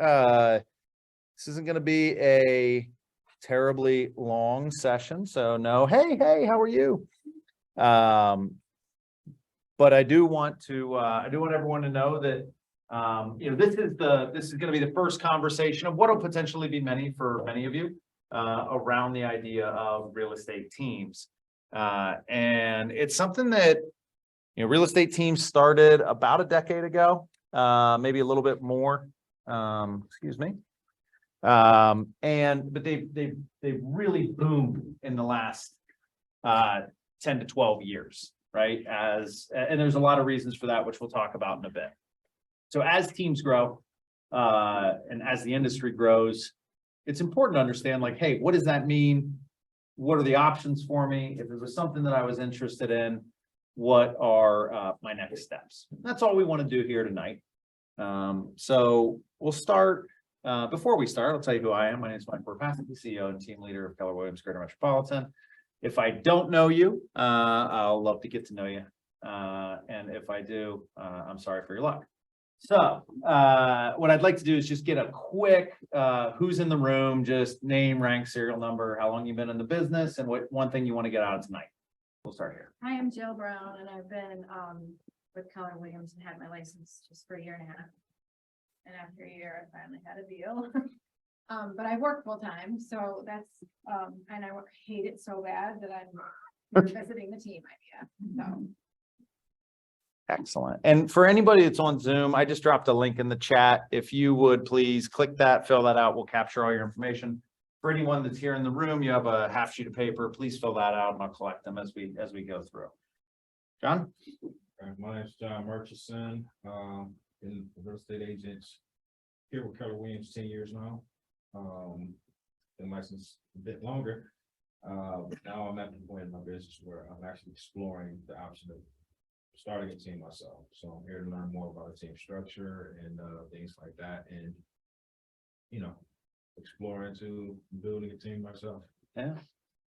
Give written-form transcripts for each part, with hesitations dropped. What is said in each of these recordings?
This isn't going to be a terribly long session, so no, hey, how are you? But I do want everyone to know that, this is going to be the first conversation of what will potentially be many for many of you, around the idea of real estate teams. And it's something that, real estate teams started about a decade ago, maybe a little bit more, excuse me. But they've really boomed in the last 10 to 12 years, right? And there's a lot of reasons for that, which we'll talk about in a bit. So as teams grow, and as the industry grows, it's important to understand, like, hey, what does that mean? What are the options for me? If it was something that I was interested in, what are my next steps? That's all we want to do here tonight. So we'll start. Before we start, I'll tell you who I am. My name is Mike Werpath, CEO and team leader of Keller Williams Greater Metropolitan. If I don't know you, I'll love to get to know you. And if I do, I'm sorry for your luck. So what I'd like to do is just get a quick who's in the room, just name, rank, serial number, how long you've been in the business, and what one thing you want to get out of tonight. We'll start here. Hi, I'm Jill Brown, and I've been with Keller Williams and had my license just for a year and a half. And after a year, I finally had a deal. But I work full time, so that's and I hate it so bad that I'm visiting the team idea. So. Excellent. And for anybody that's on Zoom, I just dropped a link in the chat. If you would please click that, fill that out. We'll capture all your information. For anyone that's here in the room, you have a half sheet of paper. Please fill that out, and I'll collect them as we go through. John? My name is John Murchison. Been a real estate agent here with Keller Williams 10 years now. Been licensed a bit longer. But now I'm at the point in my business where I'm actually exploring the option of starting a team myself. So I'm here to learn more about team structure and things like that, and exploring to building a team myself. Yeah,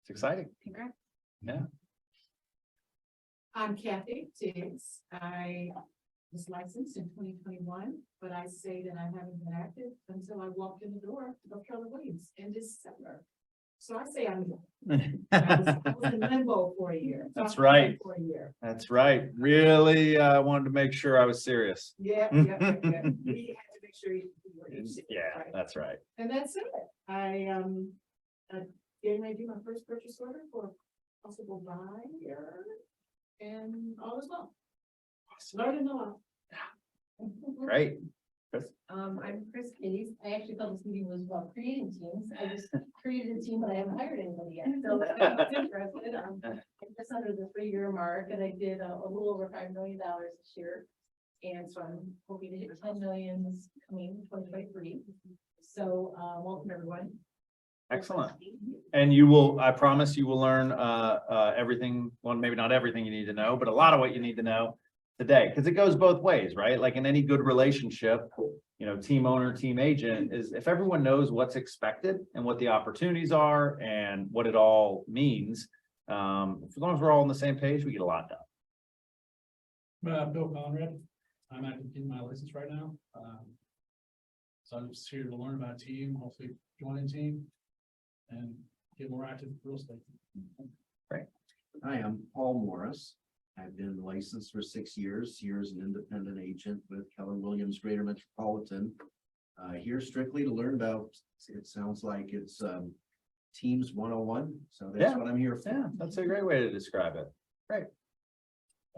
it's exciting. Congrats. Yeah. I'm Kathy Diggs. I was licensed in 2021, but I say that I haven't been active until I walked in the door of Keller Williams in December. So I say I was in limbo for a year. That's right. For a year. That's right. Really wanted to make sure I was serious. Yeah. We had to make sure you were serious, Yeah, right? that's right. And that's it. I getting ready to do my first purchase order for a possible buyer, and all is well. Learning a lot. Great. I'm Chris Case. I actually thought this meeting was about creating teams. I just created a team, but I haven't hired anybody yet. So I'm interested. I'm just under the 3-year mark, and I did a little over $5 million this year. And so I'm hoping to hit 10 million this coming 2023. So welcome everyone. Excellent. And you will, I promise you will learn everything, well, maybe not everything you need to know, but a lot of what you need to know today, because it goes both ways, right? Like in any good relationship, team owner, team agent, is if everyone knows what's expected and what the opportunities are and what it all means, as long as we're all on the same page, we get a lot done. Bill Conrad. I'm active in my license right now. So I'm just here to learn about team, hopefully join a team and get more active in real estate. Great. Hi, I'm Paul Morris. I've been licensed for 6 years, here as an independent agent with Keller Williams Greater Metropolitan. Here strictly to learn about, it sounds like it's Teams 101. So that's what I'm here for. Yeah, that's a great way to describe it. Great.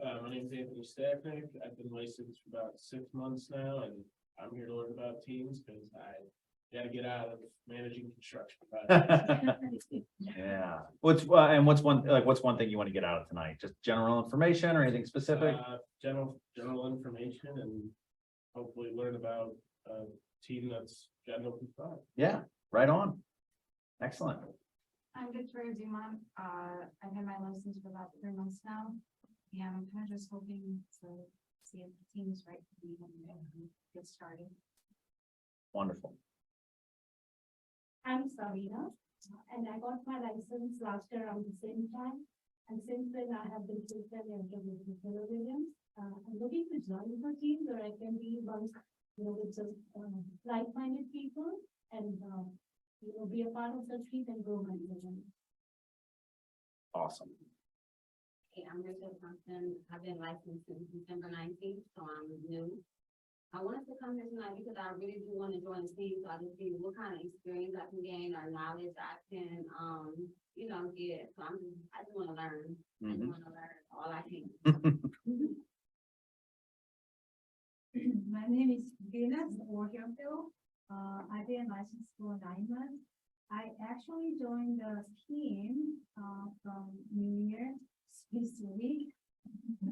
My name is Anthony Stacknick. I've been licensed for about 6 months now, and I'm here to learn about teams because I got to get out of managing construction. Yeah. What's one thing you want to get out of tonight? Just general information or anything specific? General information, and hopefully learn about a team that's got an open spot. Yeah, right on. Excellent. I'm Victoria Dumont. I've had my license for about 3 months now. And I'm kind of just hoping to see if the team is right for me and get started. Wonderful. I'm Savina, and I got my license last year around the same time. And since then, I have been full-time employed with Keller Williams. I'm looking to join the team where I can be once with just, like-minded people and, be a part of the team and grow my vision. Awesome. Hey, I'm Rachel Thompson. I've been licensed since December 19th, so I'm new. I wanted to come here tonight because I really do want to join the team, so I can see what kind of experience I can gain or knowledge I can, get. So I just want to learn. I just want to learn all I can. My name is Venus Warhamfield. I've been licensed for 9 months. I actually joined the team, from New Year this week.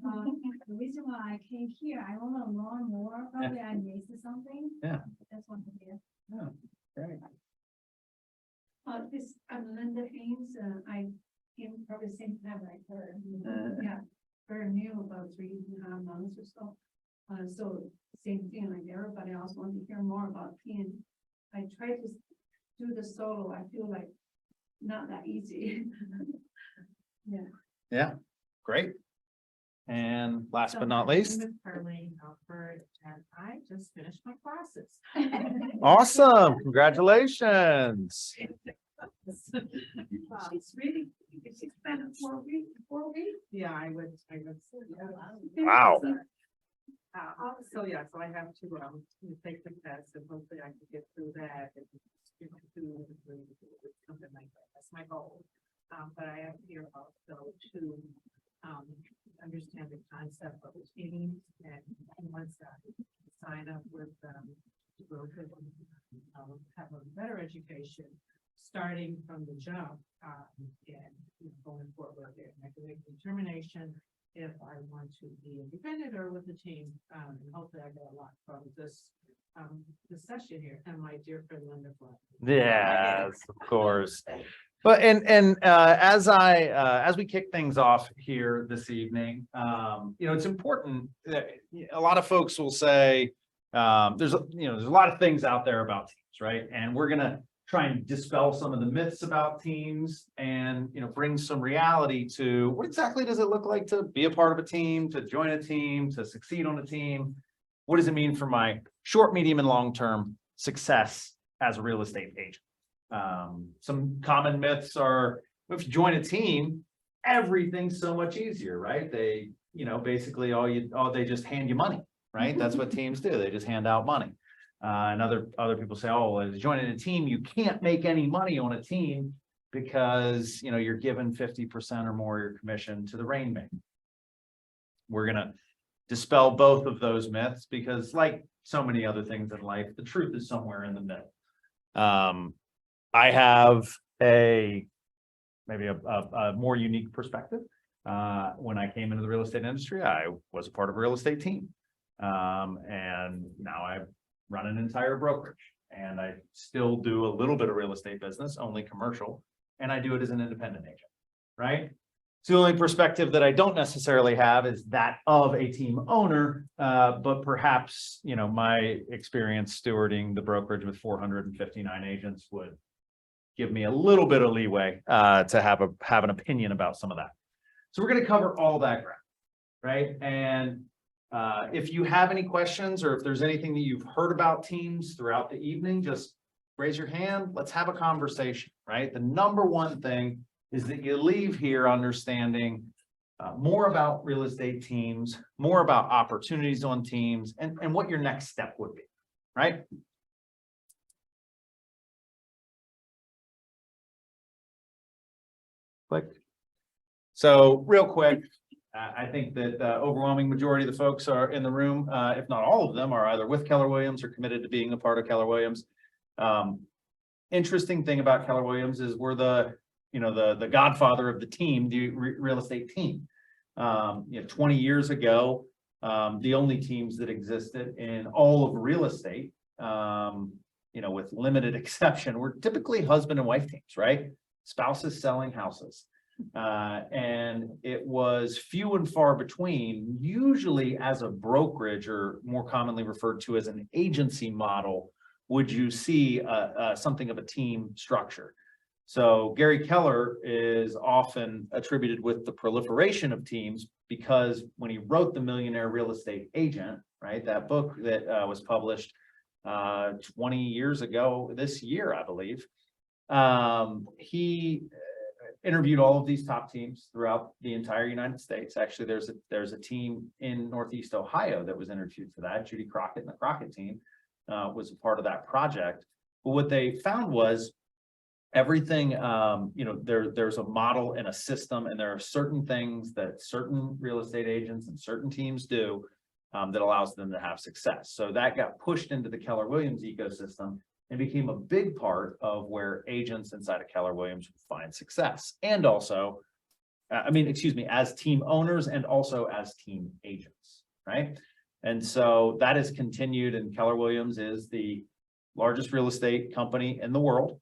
The reason why I came here, I want to learn more, probably I missed something. Yeah. That's one of it. Great. I'm Linda Haynes, I came probably the same time I heard. Yeah, very new, about 3.5 months or so. So same thing like everybody else wanted to hear more about PN. I tried to do the solo, I feel like not that easy. Yeah, great. And last but not least, Carlene Alford, and I just finished my classes. awesome, congratulations. She's really, she's been 4 weeks, 4 weeks? Yeah, I would say, yeah. Wow. So yeah, so I have to, take the test and hopefully I can get through that and something like that. That's my goal. But I am here also to, understand the concept of teams and once I sign up with, have a better education, starting from the jump, and going forward there. I can make a determination if I want to be independent or with the team, and hopefully I get a lot from this, this session here, and my dear friend Linda Flynn. Yes, of course. But as we kick things off here this evening, it's important that a lot of folks will say, there's a lot of things out there about teams, right? And we're gonna try and dispel some of the myths about teams and, bring some reality to what exactly does it look like to be a part of a team, to join a team, to succeed on a team? What does it mean for my short, medium, and long-term success as a real estate agent? Some common myths are, if you join a team, everything's so much easier, right? They, basically they just hand you money, right? That's what teams do. They just hand out money. And other people say, oh, as joining a team, you can't make any money on a team because, you're given 50% or more of your commission to the rainmaker. We're going to dispel both of those myths because, like so many other things in life, the truth is somewhere in the middle. I have maybe a more unique perspective. When I came into the real estate industry, I was a part of a real estate team. And now I run an entire brokerage, and I still do a little bit of real estate business, only commercial, and I do it as an independent agent, right? So the only perspective that I don't necessarily have is that of a team owner, but perhaps, my experience stewarding the brokerage with 459 agents would give me a little bit of leeway to have an opinion about some of that. So we're going to cover all that ground, right? And if you have any questions or if there's anything that you've heard about teams throughout the evening, just raise your hand. Let's have a conversation, right? The number one thing is that you leave here understanding more about real estate teams, more about opportunities on teams, and what your next step would be, right? Click. So real quick, I think that the overwhelming majority of the folks are in the room, if not all of them, are either with Keller Williams or committed to being a part of Keller Williams. Interesting thing about Keller Williams is we're the godfather of the team, the real estate team. 20 years ago, the only teams that existed in all of real estate, with limited exception, were typically husband and wife teams, right? Spouses selling houses. And it was few and far between, usually as a brokerage, or more commonly referred to as an agency model, would you see something of a team structure. So Gary Keller is often attributed with the proliferation of teams because when he wrote The Millionaire Real Estate Agent, right, that book that was published 20 years ago this year, I believe. He interviewed all of these top teams throughout the entire United States. Actually, there's a team in Northeast Ohio that was interviewed for that. Judy Crockett and the Crockett team was a part of that project. But what they found was everything, there's a model and a system, and there are certain things that certain real estate agents and certain teams do that allows them to have success. So that got pushed into the Keller Williams ecosystem and became a big part of where agents inside of Keller Williams find success. And also, as team owners and also as team agents, right? And so that has continued, and Keller Williams is the largest real estate company in the world.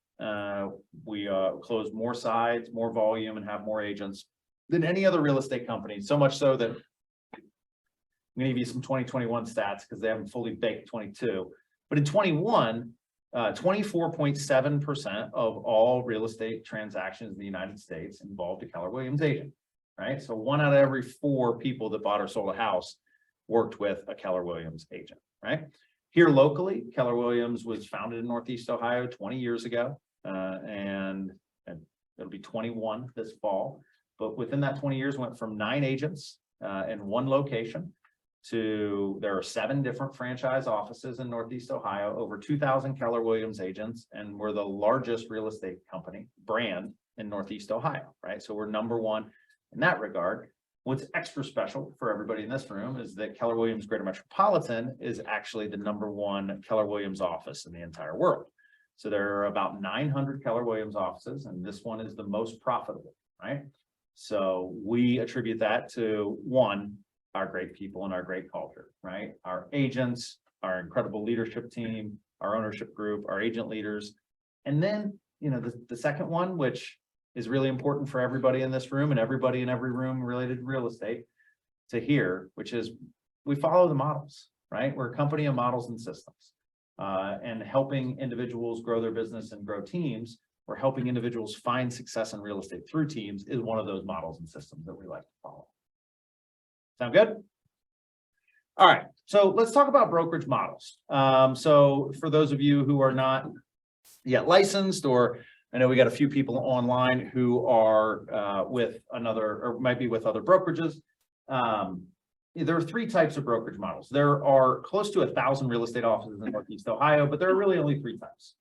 We close more sides, more volume, and have more agents than any other real estate company. So much so that I'm gonna give you some 2021 stats because they haven't fully baked 22. But in 21, 24.7% of all real estate transactions in the United States involved a Keller Williams agent, right? So 1 out of every 4 people that bought or sold a house worked with a Keller Williams agent, right? Here locally, Keller Williams was founded in Northeast Ohio 20 years ago, and it'll be 21 this fall. But within that 20 years, went from 9 agents in 1 location to there are 7 different franchise offices in Northeast Ohio, over 2,000 Keller Williams agents, and we're the largest real estate company brand in Northeast Ohio, right? So we're #1 in that regard. What's extra special for everybody in this room is that Keller Williams Greater Metropolitan is actually the #1 Keller Williams office in the entire world. So there are about 900 Keller Williams offices, and this one is the most profitable, right? So we attribute that to 1, our great people and our great culture, right? Our agents, our incredible leadership team, our ownership group, our agent leaders. And then, the second one, which is really important for everybody in this room and everybody in every room related to real estate to hear, which is we follow the models, right? We're a company of models and systems, and helping individuals grow their business and grow teams, or helping individuals find success in real estate through teams is one of those models and systems that we like to follow. Sound good? All right, so let's talk about brokerage models. So for those of you who are not yet licensed, or I know we got a few people online who are with another, or might be with other brokerages. There are 3 types of brokerage models. There are close to 1,000 real estate offices in Northeast Ohio, but there are really only 3 types,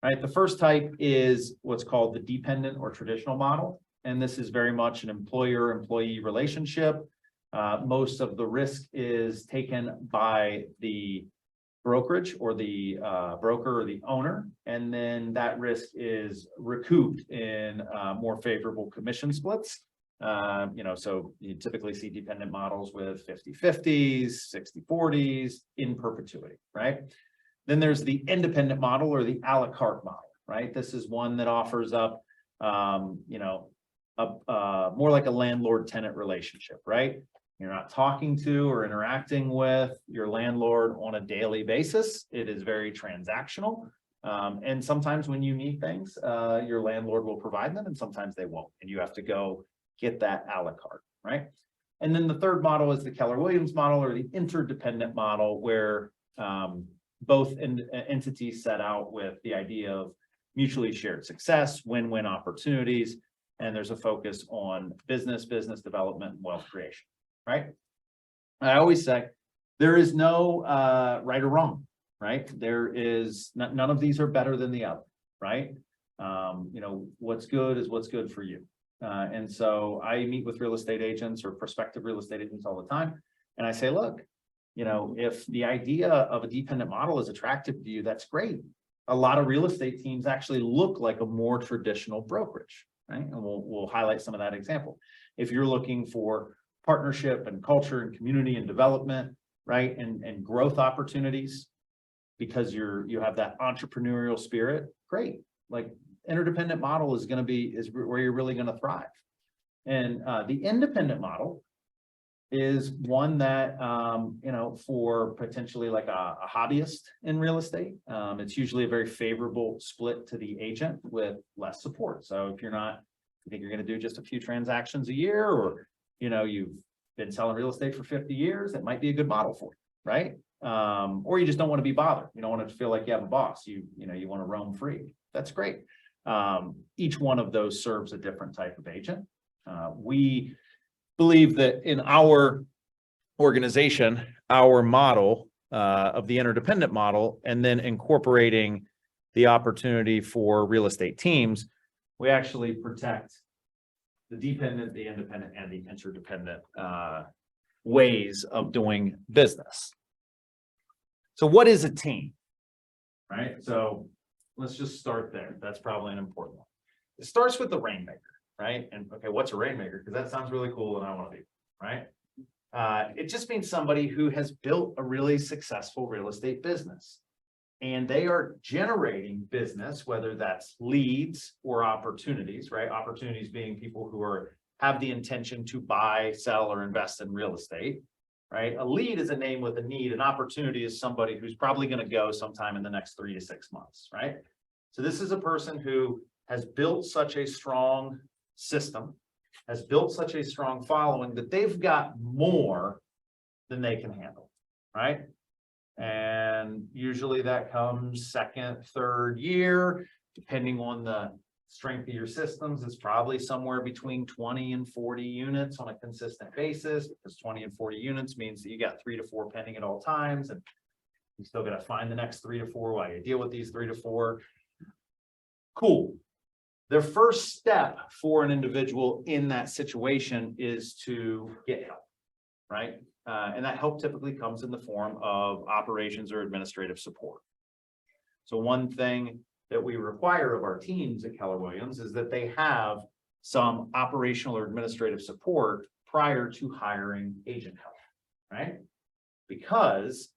right? The first type is what's called the dependent or traditional model. And this is very much an employer-employee relationship. Most of the risk is taken by the brokerage or the broker or the owner, and then that risk is recouped in more favorable commission splits. So you typically see dependent models with 50-50s, 60-40s in perpetuity, right? Then there's the independent model or the a la carte model, right? This is one that offers up, more like a landlord-tenant relationship, right? You're not talking to or interacting with your landlord on a daily basis. It is very transactional. And sometimes when you need things, your landlord will provide them, and sometimes they won't. And you have to go get that a la carte, right? And then the third model is the Keller Williams model, or the interdependent model, where both entities set out with the idea of mutually shared success, win-win opportunities, and there's a focus on business development, and wealth creation. Right? I always say there is no right or wrong, right? There is none of these are better than the other, right? What's good is what's good for you. And so I meet with real estate agents or prospective real estate agents all the time. And I say, look, if the idea of a dependent model is attractive to you, that's great. A lot of real estate teams actually look like a more traditional brokerage, right? And we'll highlight some of that example. If you're looking for partnership and culture and community and development, right? And growth opportunities, because you have that entrepreneurial spirit, great. Like interdependent model is where you're really going to thrive. And the independent model is one that, for potentially like a hobbyist in real estate, it's usually a very favorable split to the agent with less support. So if you think you're going to do just a few transactions a year, or you've been selling real estate for 50 years, it might be a good model for you, right? or you just don't want to be bothered. You don't want to feel like you have a boss. You know, you want to roam free. That's great. Each one of those serves a different type of agent. We believe that in our organization, our model of the interdependent model, and then incorporating the opportunity for real estate teams, we actually protect the dependent, the independent, and the interdependent ways of doing business. So what is a team? Right? So let's just start there. That's probably an important one. It starts with the rainmaker, right? And okay, what's a rainmaker? Because that sounds really cool and I want to be, right? It just means somebody who has built a really successful real estate business. And they are generating business, whether that's leads or opportunities, right? Opportunities being people who have the intention to buy, sell, or invest in real estate, right? A lead is a name with a need. An opportunity is somebody who's probably going to go sometime in the next 3 to 6 months, right? So this is a person who has built such a strong system, has built such a strong following that they've got more than they can handle, right? And usually that comes second, third year, depending on the strength of your systems. It's probably somewhere between 20 and 40 units on a consistent basis, because 20 and 40 units means that you got 3 to 4 pending at all times, and you still got to find the next 3 to 4 while you deal with these 3 to 4. Cool. The first step for an individual in that situation is to get help, right? And that help typically comes in the form of operations or administrative support. So one thing that we require of our teams at Keller Williams is that they have some operational or administrative support prior to hiring agent help, right? Because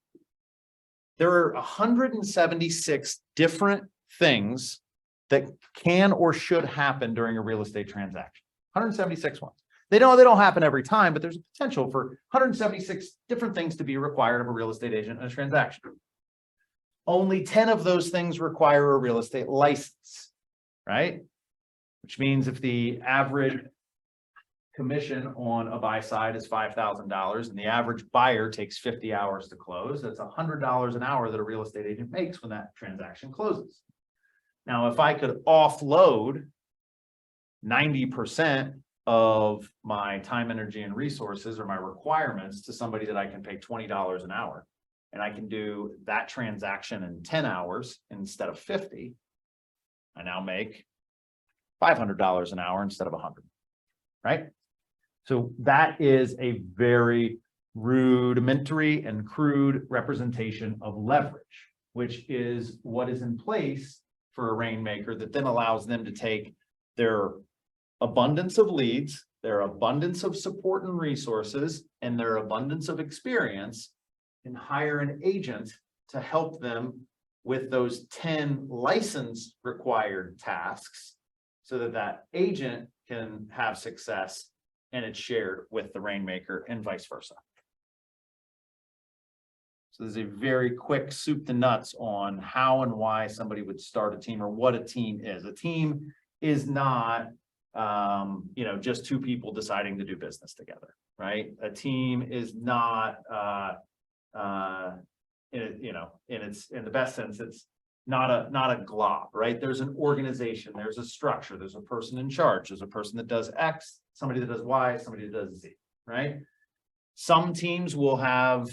there are 176 different things that can or should happen during a real estate transaction. 176 ones. They don't happen every time, but there's a potential for 176 different things to be required of a real estate agent in a transaction. Only 10 of those things require a real estate license, right? Which means if the average commission on a buy side is $5,000 and the average buyer takes 50 hours to close, that's $100 an hour that a real estate agent makes when that transaction closes. Now, if I could offload 90% of my time, energy, and resources, or my requirements, to somebody that I can pay $20 an hour, and I can do that transaction in 10 hours instead of 50, I now make $500 an hour instead of 100, right? So that is a very rudimentary and crude representation of leverage, which is what is in place for a rainmaker that then allows them to take their abundance of leads, their abundance of support and resources, and their abundance of experience, and hire an agent to help them with those 10 license required tasks so that that agent can have success and it's shared with the rainmaker and vice versa. So there's a very quick soup to nuts on how and why somebody would start a team, or what a team is. A team is not just two people deciding to do business together, right? A team is not in the best sense, it's not a glob, right? There's an organization, there's a structure, there's a person in charge, there's a person that does X, somebody that does Y, somebody that does Z, right? Some teams will have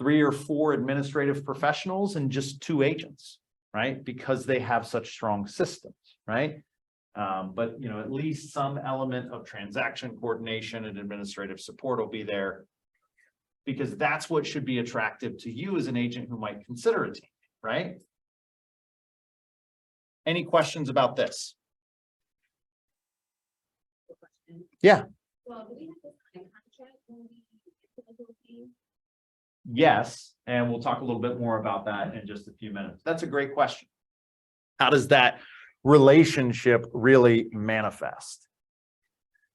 3 or 4 administrative professionals and just 2 agents, right? Because they have such strong systems, right? But at least some element of transaction coordination and administrative support will be there, because that's what should be attractive to you as an agent who might consider a team, right? Any questions about this? Yeah. Well, do we have to sign a contract when we get to the team? Yes, and we'll talk a little bit more about that in just a few minutes. That's a great question. How does that relationship really manifest?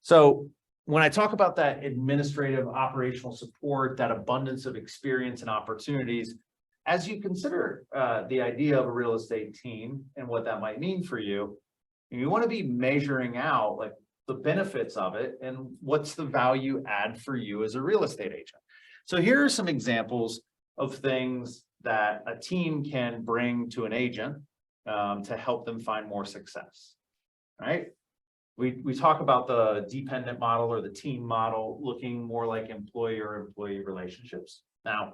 So when I talk about that administrative operational support, that abundance of experience and opportunities, as you consider the idea of a real estate team and what that might mean for you, you want to be measuring out like the benefits of it and what's the value add for you as a real estate agent. So here are some examples of things that a team can bring to an agent to help them find more success. Right? We talk about the dependent model or the team model looking more like employer-employee relationships. Now,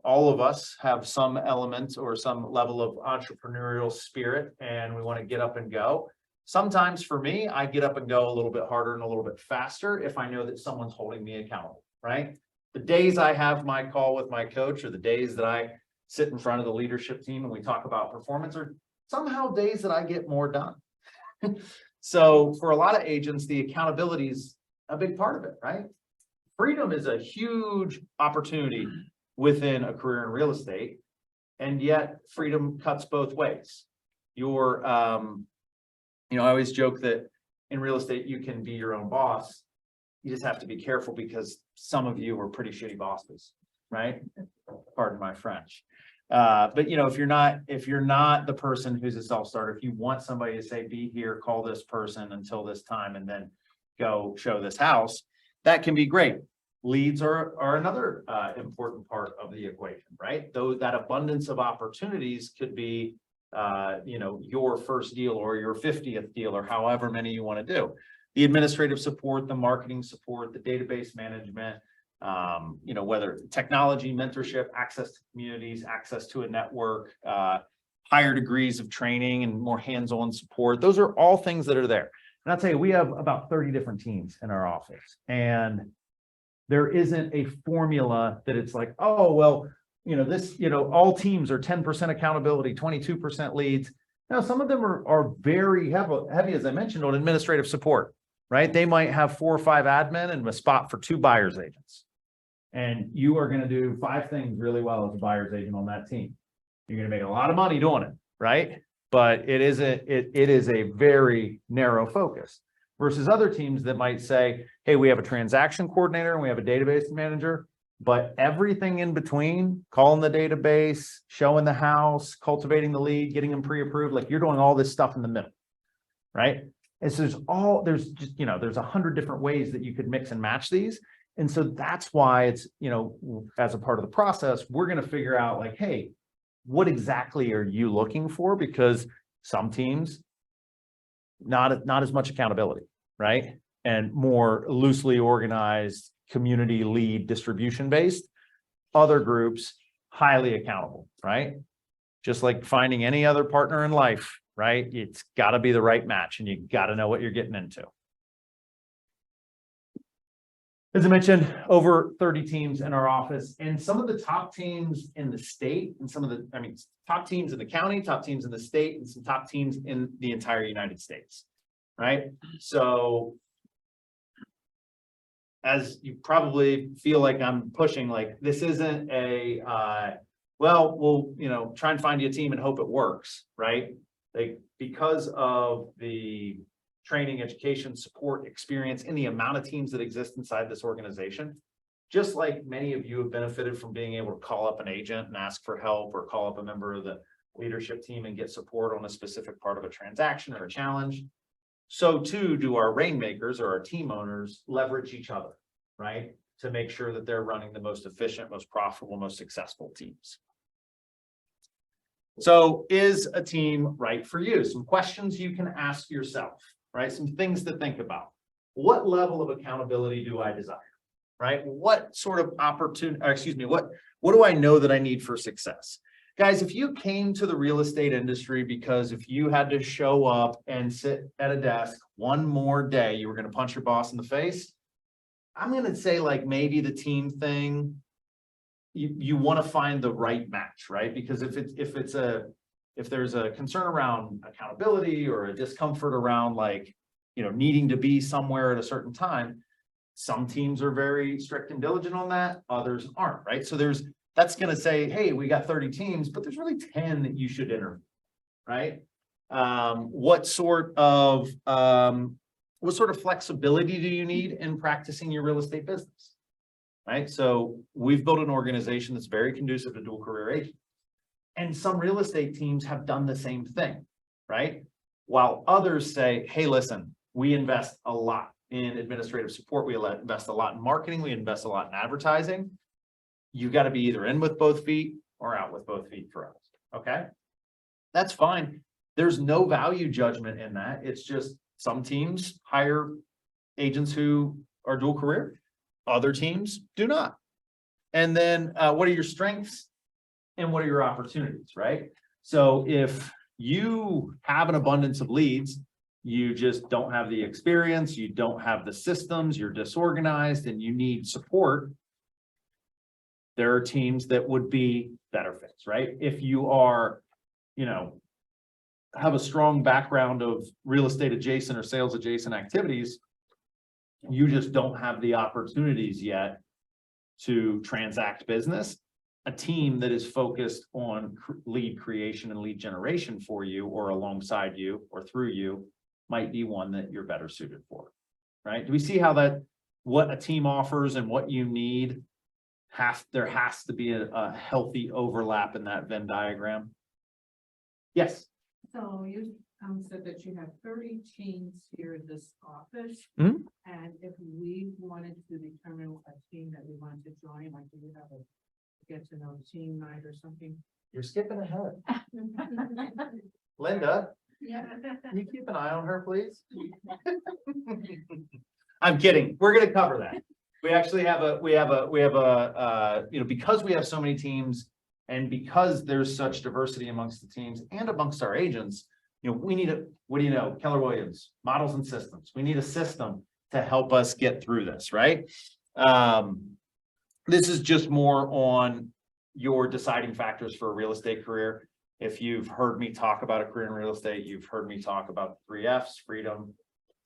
all of us have some element or some level of entrepreneurial spirit and we want to get up and go. Sometimes for me, I get up and go a little bit harder and a little bit faster if I know that someone's holding me accountable, right? The days I have my call with my coach or the days that I sit in front of the leadership team and we talk about performance are somehow days that I get more done. So for a lot of agents, the accountability is a big part of it, right? Freedom is a huge opportunity within a career in real estate. And yet freedom cuts both ways. I always joke that in real estate, you can be your own boss. You just have to be careful because some of you are pretty shitty bosses, right? Pardon my French. But if you're not the person who's a self-starter, if you want somebody to say, be here, call this person until this time, and then go show this house, that can be great. Leads are another important part of the equation, right? Though that abundance of opportunities could be, your first deal or your 50th deal or however many you want to do. The administrative support, the marketing support, the database management, whether technology, mentorship, access to communities, access to a network, higher degrees of training and more hands-on support. Those are all things that are there. And I'll tell you, we have about 30 different teams in our office, and there isn't a formula that it's like, oh, well, all teams are 10% accountability, 22% leads. Now, some of them are very heavy, as I mentioned, on administrative support, right? They might have 4 or 5 admin and a spot for 2 buyer's agents. And you are going to do 5 things really well as a buyer's agent on that team. You're going to make a lot of money doing it, right? But it is a very narrow focus versus other teams that might say, hey, we have a transaction coordinator and we have a database manager, but everything in between, calling the database, showing the house, cultivating the lead, getting them pre-approved, like you're doing all this stuff in the middle, right? And so there's 100 different ways that you could mix and match these. And so that's why it's, as a part of the process, we're going to figure out like, hey, what exactly are you looking for? Because some teams, not as much accountability, right? And more loosely organized, community lead distribution based. Other groups, highly accountable, right? Just like finding any other partner in life, right? It's got to be the right match and you got to know what you're getting into. As I mentioned, over 30 teams in our office, and some of the top teams in the state, and top teams in the county, top teams in the state, and some top teams in the entire United States, right? So, as you probably feel like I'm pushing, like this isn't we'll try and find you a team and hope it works, right? Like because of the training, education, support, experience, and the amount of teams that exist inside this organization, just like many of you have benefited from being able to call up an agent and ask for help or call up a member of the leadership team and get support on a specific part of a transaction or a challenge, so too do our rainmakers or our team owners leverage each other, right? To make sure that they're running the most efficient, most profitable, most successful teams. So is a team right for you? Some questions you can ask yourself, right? Some things to think about. What level of accountability do I desire, right? What sort of what do I know that I need for success? Guys, if you came to the real estate industry because if you had to show up and sit at a desk one more day, you were going to punch your boss in the face, I'm going to say like maybe the team thing, you want to find the right match, right? Because if there's a concern around accountability or a discomfort around needing to be somewhere at a certain time, some teams are very strict and diligent on that, others aren't, right? So that's going to say, hey, we got 30 teams, but there's really 10 that you should interview, right? What sort of flexibility do you need in practicing your real estate business, right? So we've built an organization that's very conducive to dual career agents. And some real estate teams have done the same thing, right? While others say, hey, listen, we invest a lot in administrative support. We invest a lot in marketing. We invest a lot in advertising. You've got to be either in with both feet or out with both feet for us. Okay? That's fine. There's no value judgment in that. It's just some teams hire agents who are dual career. Other teams do not. And then what are your strengths and what are your opportunities, right? So if you have an abundance of leads, you just don't have the experience, you don't have the systems, you're disorganized and you need support, there are teams that would be better fits, right? If you are, you know, have a strong background of real estate adjacent or sales adjacent activities, you just don't have the opportunities yet to transact business. A team that is focused on lead creation and lead generation for you or alongside you or through you might be one that you're better suited for, right? Do we see how that, what a team offers and what you need there has to be a healthy overlap in that Venn diagram? Yes. So you said that you have 30 teams here in this office. Mhm. And if we wanted to determine a team that we wanted to join, like do you have a get to know team night or something? You're skipping ahead. Linda, Yeah. can you keep an eye on her, please? I'm kidding. We're gonna cover that. We actually have you know, because we have so many teams and because there's such diversity amongst the teams and amongst our agents, you know, we need what do you know, Keller Williams, models and systems. We need a system to help us get through this, right? This is just more on your deciding factors for a real estate career. If you've heard me talk about a career in real estate, you've heard me talk about the 3 F's: freedom,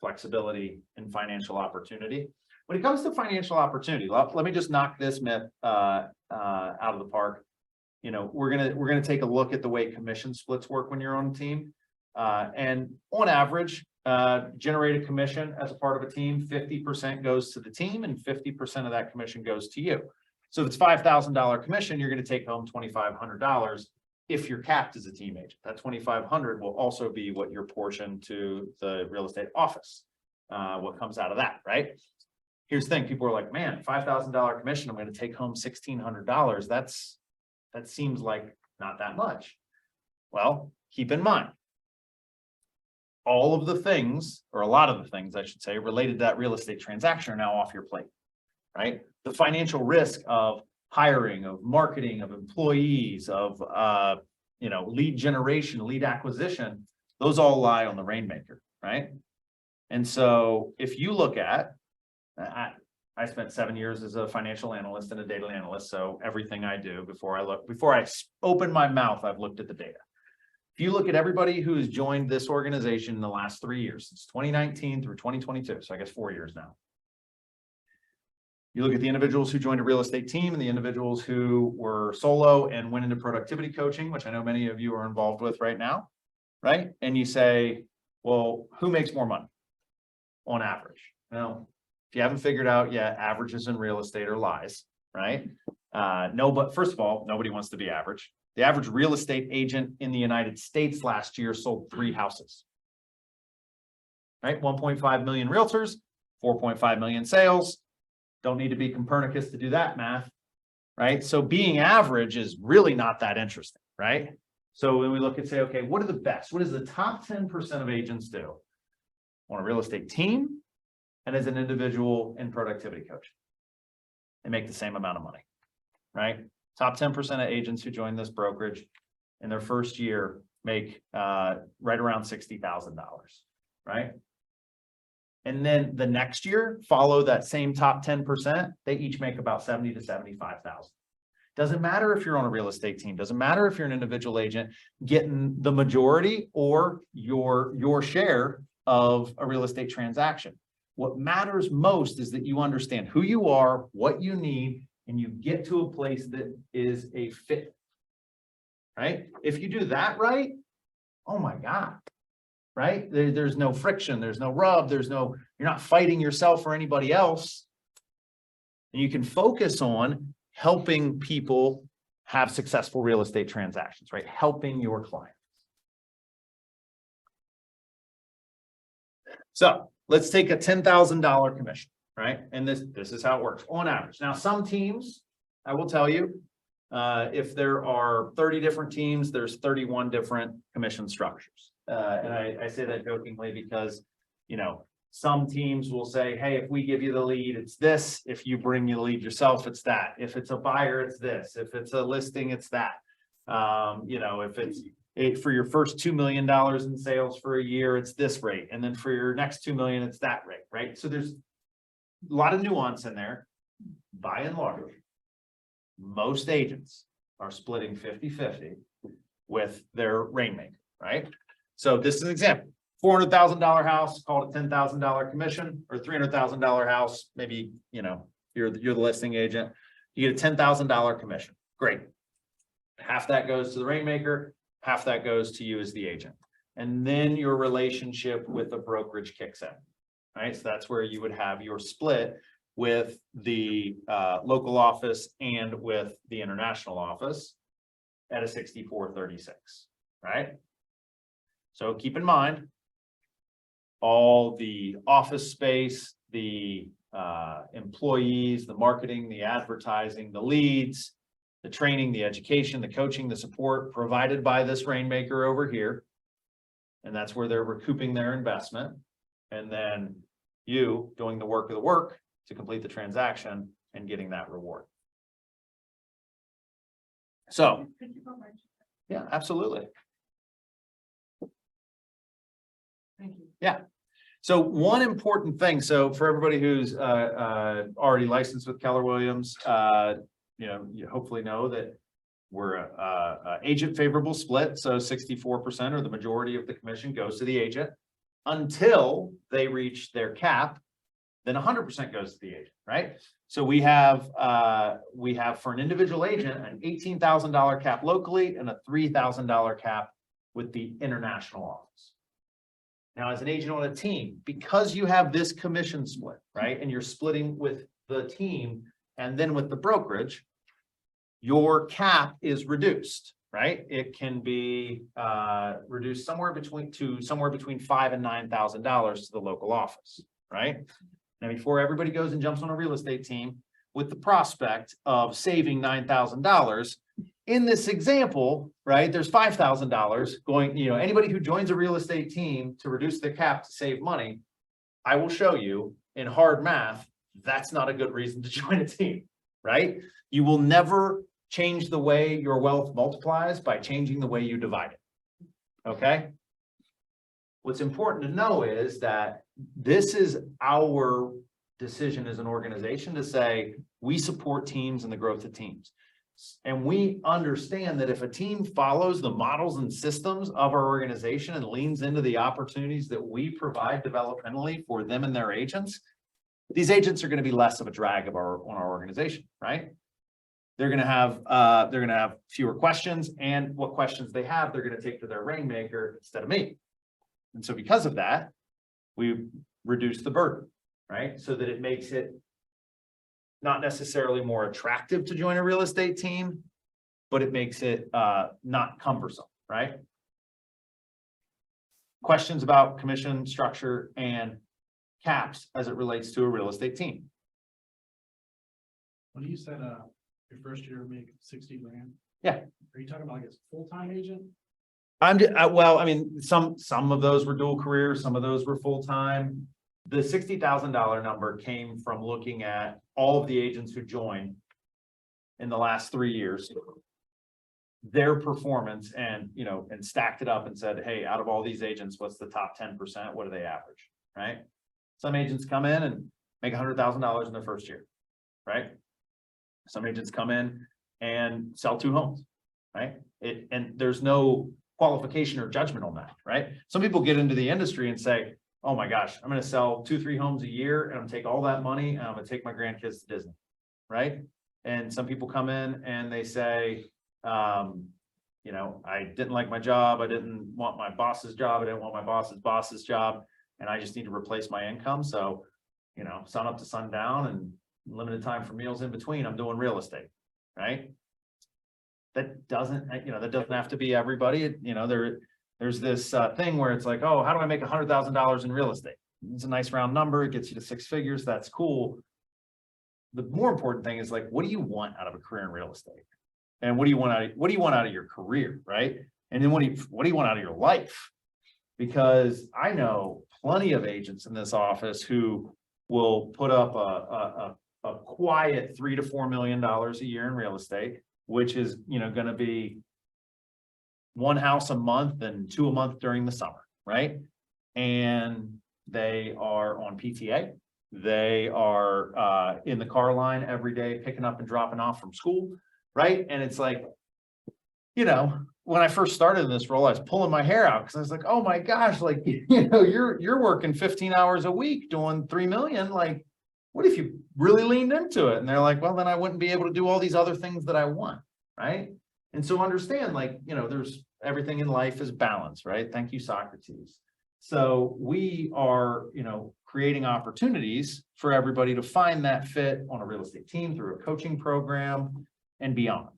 flexibility, and financial opportunity. When it comes to financial opportunity, let me just knock this myth out of the park. You know, we're gonna take a look at the way commission splits work when you're on a team. And on average, generate a commission as a part of a team, 50% goes to the team and 50% of that commission goes to you. So if it's $5,000 commission, you're going to take home $2,500 if you're capped as a team agent. That $2,500 will also be what your portion to the real estate office, what comes out of that, right? Here's the thing, people are like, man, $5,000 commission, I'm going to take home $1,600. That seems like not that much. Well, keep in mind, all of the things, or a lot of the things I should say, related to that real estate transaction are now off your plate, right? The financial risk of hiring, of marketing, of employees, of, you know, lead generation, lead acquisition, those all lie on the rainmaker, right? And so if you look at, I spent 7 years as a financial analyst and a data analyst. So everything I do before I open my mouth, I've looked at the data. If you look at everybody who's joined this organization in the last 3 years, since 2019 through 2022, so I guess 4 years now. You look at the individuals who joined a real estate team and the individuals who were solo and went into productivity coaching, which I know many of you are involved with right now, right? And you say, well, who makes more money on average? Well, if you haven't figured out yet, averages in real estate are lies, right? No, but first of all, nobody wants to be average. The average real estate agent in the United States last year sold 3 houses, right? 1.5 million realtors, 4.5 million sales. Don't need to be Copernicus to do that math, right? So being average is really not that interesting, right? So when we look and say, okay, what are the best? What does the top 10% of agents do on a real estate team and as an individual in productivity coaching? They make the same amount of money, right? Top 10% of agents who join this brokerage in their first year make right around $60,000, right? And then the next year, follow that same top 10%, they each make about $70,000 to $75,000. Doesn't matter if you're on a real estate team, doesn't matter if you're an individual agent getting the majority or your share of a real estate transaction. What matters most is that you understand who you are, what you need, and you get to a place that is a fit, right? If you do that right, oh my God, right? There's no friction, there's no rub, you're not fighting yourself or anybody else. And you can focus on helping people have successful real estate transactions, right? Helping your clients. So let's take a $10,000 commission, right? And this is how it works on average. Now, some teams, I will tell you, if there are 30 different teams, there's 31 different commission structures. And I say that jokingly because, you know, some teams will say, hey, if we give you the lead, it's this. If you bring the lead yourself, it's that. If it's a buyer, it's this. If it's a listing, it's that. You know, if it's for your first $2 million in sales for a year, it's this rate. And then for your next 2 million, it's that rate, right? So there's a lot of nuance in there. By and large, most agents are splitting 50-50 with their rainmaker, right? So this is an example. $400,000 house, call it $10,000 commission, or $300,000 house, maybe, you know, you're the listing agent, you get a $10,000 commission. Great. Half that goes to the rainmaker, half that goes to you as the agent. And then your relationship with the brokerage kicks in, right? So that's where you would have your split with the local office and with the international office at a 64-36, right? So keep in mind, all the office space, the employees, the marketing, the advertising, the leads, the training, the education, the coaching, the support provided by this rainmaker over here. And that's where they're recouping their investment. And then you doing the work of the work to complete the transaction and getting that reward. So, yeah, absolutely. Thank you. Yeah. So one important thing, so for everybody who's already licensed with Keller Williams, you know, you hopefully know that we're a agent favorable split. So 64% or the majority of the commission goes to the agent until they reach their cap. Then 100% goes to the agent, right? So we have for an individual agent, an $18,000 cap locally and a $3,000 cap with the international office. Now, as an agent on a team, because you have this commission split, right? And you're splitting with the team and then with the brokerage, your cap is reduced, right? It can be reduced somewhere between $5,000 and $9,000 to the local office, right? Now, before everybody goes and jumps on a real estate team with the prospect of saving $9,000, in this example, right, there's $5,000 going, you know, anybody who joins a real estate team to reduce their cap to save money, I will show you in hard math, that's not a good reason to join a team, right? You will never change the way your wealth multiplies by changing the way you divide it, okay? What's important to know is that this is our decision as an organization to say, we support teams and the growth of teams. And we understand that if a team follows the models and systems of our organization and leans into the opportunities that we provide developmentally for them and their agents, these agents are going to be less of a drag on our organization, right? They're going to have fewer questions, and what questions they have, they're going to take to their rainmaker instead of me. And so because of that, we reduce the burden, right? So that it makes it not necessarily more attractive to join a real estate team, but it makes it not cumbersome, right? Questions about commission structure and caps as it relates to a real estate team. When you said, your first year make 60 grand. Yeah. Are you talking about like a full-time agent? Well, I mean, some of those were dual careers, some of those were full-time. The $60,000 number came from looking at all of the agents who joined in the last 3 years, their performance, and, you know, and stacked it up and said, hey, out of all these agents, what's the top 10%? What do they average, right? Some agents come in and make $100,000 in their first year, right? Some agents come in and sell 2 homes, right? And there's no qualification or judgment on that, right? Some people get into the industry and say, oh my gosh, I'm going to sell 2-3 homes a year and I'm going to take all that money and I'm going to take my grandkids to Disney, right? And some people come in and they say, you know, I didn't like my job. I didn't want my boss's job. I didn't want my boss's job. And I just need to replace my income. So, you know, sun up to sundown and limited time for meals in between, I'm doing real estate, right? That doesn't have to be everybody. You know, there's this thing where it's like, oh, how do I make $100,000 in real estate? it's a nice round number. It gets you to six figures. That's cool. The more important thing is like, what do you want out of a career in real estate? And what do you want out of your career, right? And then what do you want out of your life? Because I know plenty of agents in this office who will put up a quiet $3 to $4 million a year in real estate, which is, going to be one house a month and two a month during the summer, right? And they are on PTA. They are in the car line every day, picking up and dropping off from school, right? And it's like, when I first started in this role, I was pulling my hair out because I was like, oh my gosh, like, you're working 15 hours a week doing 3 million. Like, what if you really leaned into it? And they're like, well, then I wouldn't be able to do all these other things that I want, right? And so understand, like, there's everything in life is balance, right? Thank you, Socrates. So we are, creating opportunities for everybody to find that fit on a real estate team through a coaching program and beyond.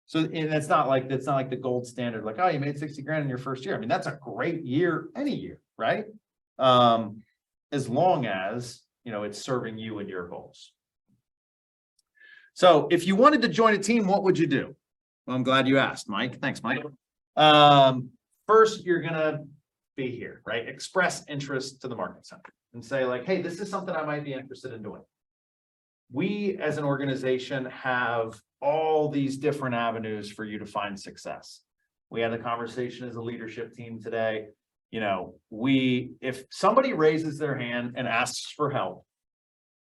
So, and that's not like the gold standard, like, oh, you made 60 grand in your first year. I mean, that's a great year, any year, right? As long as, it's serving you and your goals. So if you wanted to join a team, what would you do? Well, I'm glad you asked, Mike. Thanks, Mike. First, you're going to be here, right? Express interest to the market center and say like, hey, this is something I might be interested in doing. We as an organization have all these different avenues for you to find success. We had a conversation as a leadership team today. If somebody raises their hand and asks for help,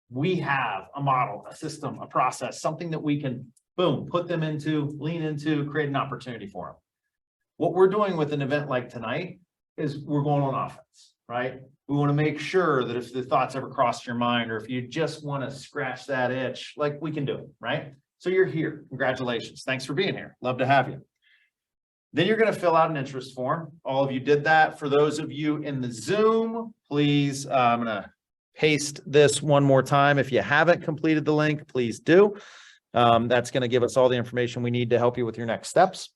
we have a model, a system, a process, something that we can, boom, put them into, lean into, create an opportunity for them. What we're doing with an event like tonight is we're going on offense, right? We want to make sure that if the thoughts ever cross your mind, or if you just want to scratch that itch, like we can do it, right? So you're here. Congratulations. Thanks for being here. Love to have you. Then you're going to fill out an interest form. All of you did that. For those of you in the Zoom, please, I'm going to paste this one more time. If you haven't completed the link, please do. That's going to give us all the information we need to help you with your next steps.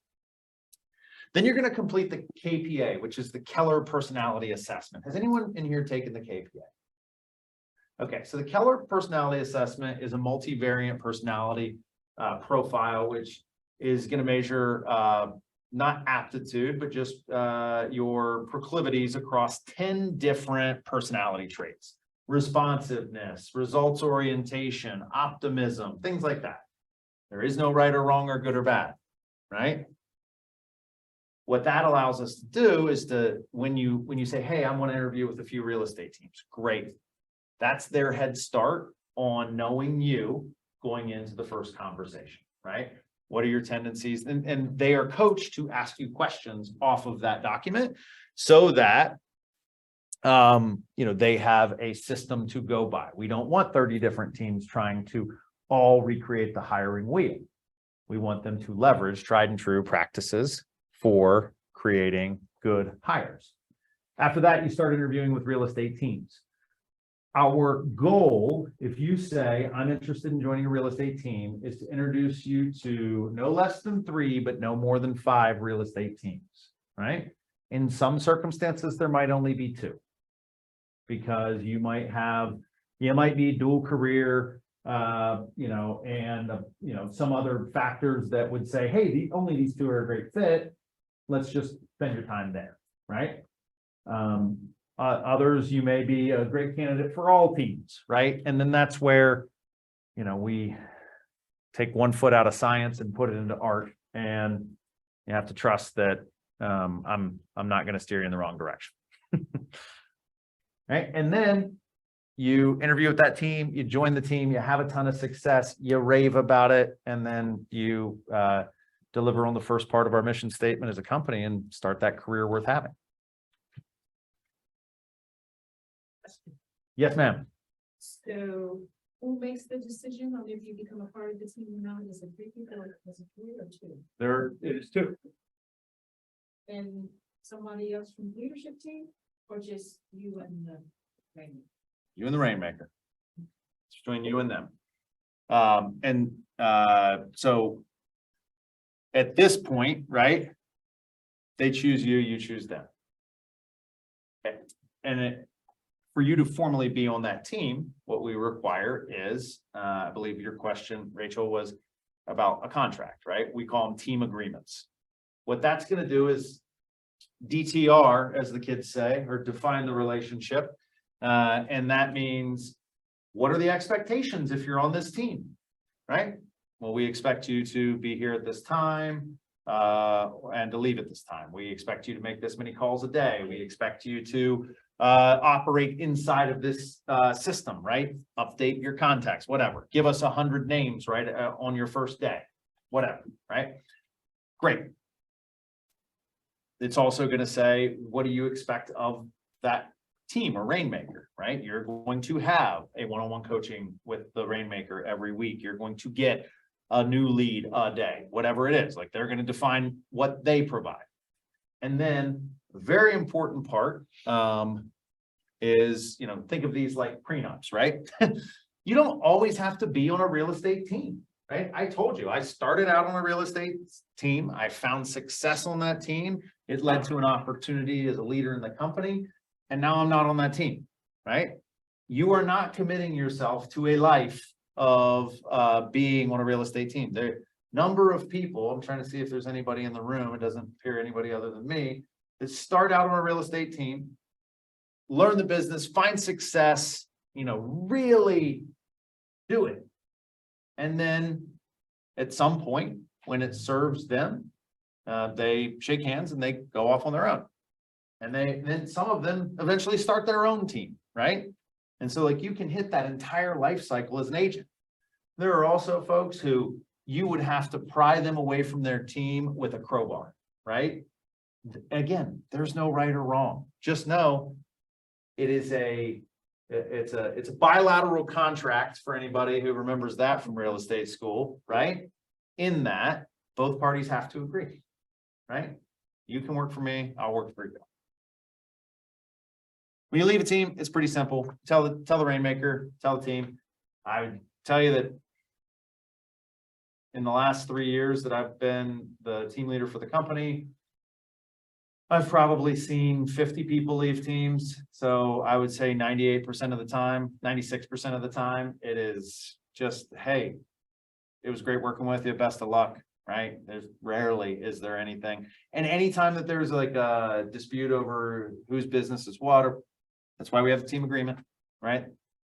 Then you're going to complete the KPA, which is the Keller Personality Assessment. Has anyone in here taken the KPA? Okay, so the Keller Personality Assessment is a multivariant personality profile, which is going to measure not aptitude, but just your proclivities across 10 different personality traits: responsiveness, results orientation, optimism, things like that. There is no right or wrong or good or bad, right? What that allows us to do is to, when you say, hey, I want to interview with a few real estate teams, great. That's their head start on knowing you going into the first conversation, right? What are your tendencies? And they are coached to ask you questions off of that document so that, they have a system to go by. We don't want 30 different teams trying to all recreate the hiring wheel. We want them to leverage tried and true practices for creating good hires. After that, you start interviewing with real estate teams. Our goal, if you say, I'm interested in joining a real estate team, is to introduce you to no less than 3, but no more than 5 real estate teams, right? In some circumstances, there might only be 2, because you might be dual career, and some other factors that would say, hey, only these 2 are a great fit. Let's just spend your time there, right? Others, you may be a great candidate for all teams, right? And then that's where, we take one foot out of science and put it into art, and you have to trust that I'm not going to steer you in the wrong direction. Right? And then you interview with that team, you join the team, you have a ton of success, you rave about it, and then you deliver on the first part of our mission statement as a company and start that career worth having. Yes, ma'am. So who makes the decision on if you become a part of the team or not? Is it 3 people or is it 3 or 2? There it is 2. And somebody else from the leadership team, or just you and the trainer? You and the Rainmaker. It's between you and them. So at this point, right, They choose you, you choose them. Okay, and for you to formally be on that team, what we require is, I believe your question, Rachel, was about a contract, right? We call them team agreements. What that's gonna do is DTR, as the kids say, or define the relationship. And that means, what are the expectations if you're on this team, right? Well, we expect you to be here at this time, and to leave at this time. We expect you to make this many calls a day. We expect you to operate inside of this system, right? Update your contacts, whatever. Give us 100 names, right, on your first day, whatever, right? Great. It's also going to say, what do you expect of that team or Rainmaker, right? You're going to have a one-on-one coaching with the Rainmaker every week. You're going to get a new lead a day, whatever it is. Like, they're going to define what they provide. And then a very important part is, think of these like prenups, right? You don't always have to be on a real estate team, right? I told you, I started out on a real estate team. I found success on that team. It led to an opportunity as a leader in the company. And now I'm not on that team, right? You are not committing yourself to a life of being on a real estate team. The number of people, I'm trying to see if there's anybody in the room, it doesn't appear anybody other than me, that start out on a real estate team, learn the business, find success, really do it. And then at some point, when it serves them, they shake hands and they go off on their own. And then some of them eventually start their own team, right? And so like, you can hit that entire life cycle as an agent. There are also folks who you would have to pry them away from their team with a crowbar, right? Again, there's no right or wrong. Just know it's a bilateral contract for anybody who remembers that from real estate school, right? In that both parties have to agree, right? You can work for me, I'll work for you. When you leave a team, it's pretty simple. Tell the Rainmaker, tell the team. I would tell you that in the last 3 years that I've been the team leader for the company, I've probably seen 50 people leave teams. So I would say 98% of the time, 96% of the time, it is just, hey, it was great working with you. Best of luck, right? There's rarely is there anything. And anytime that there's like a dispute over whose business is what, that's why we have the team agreement, right?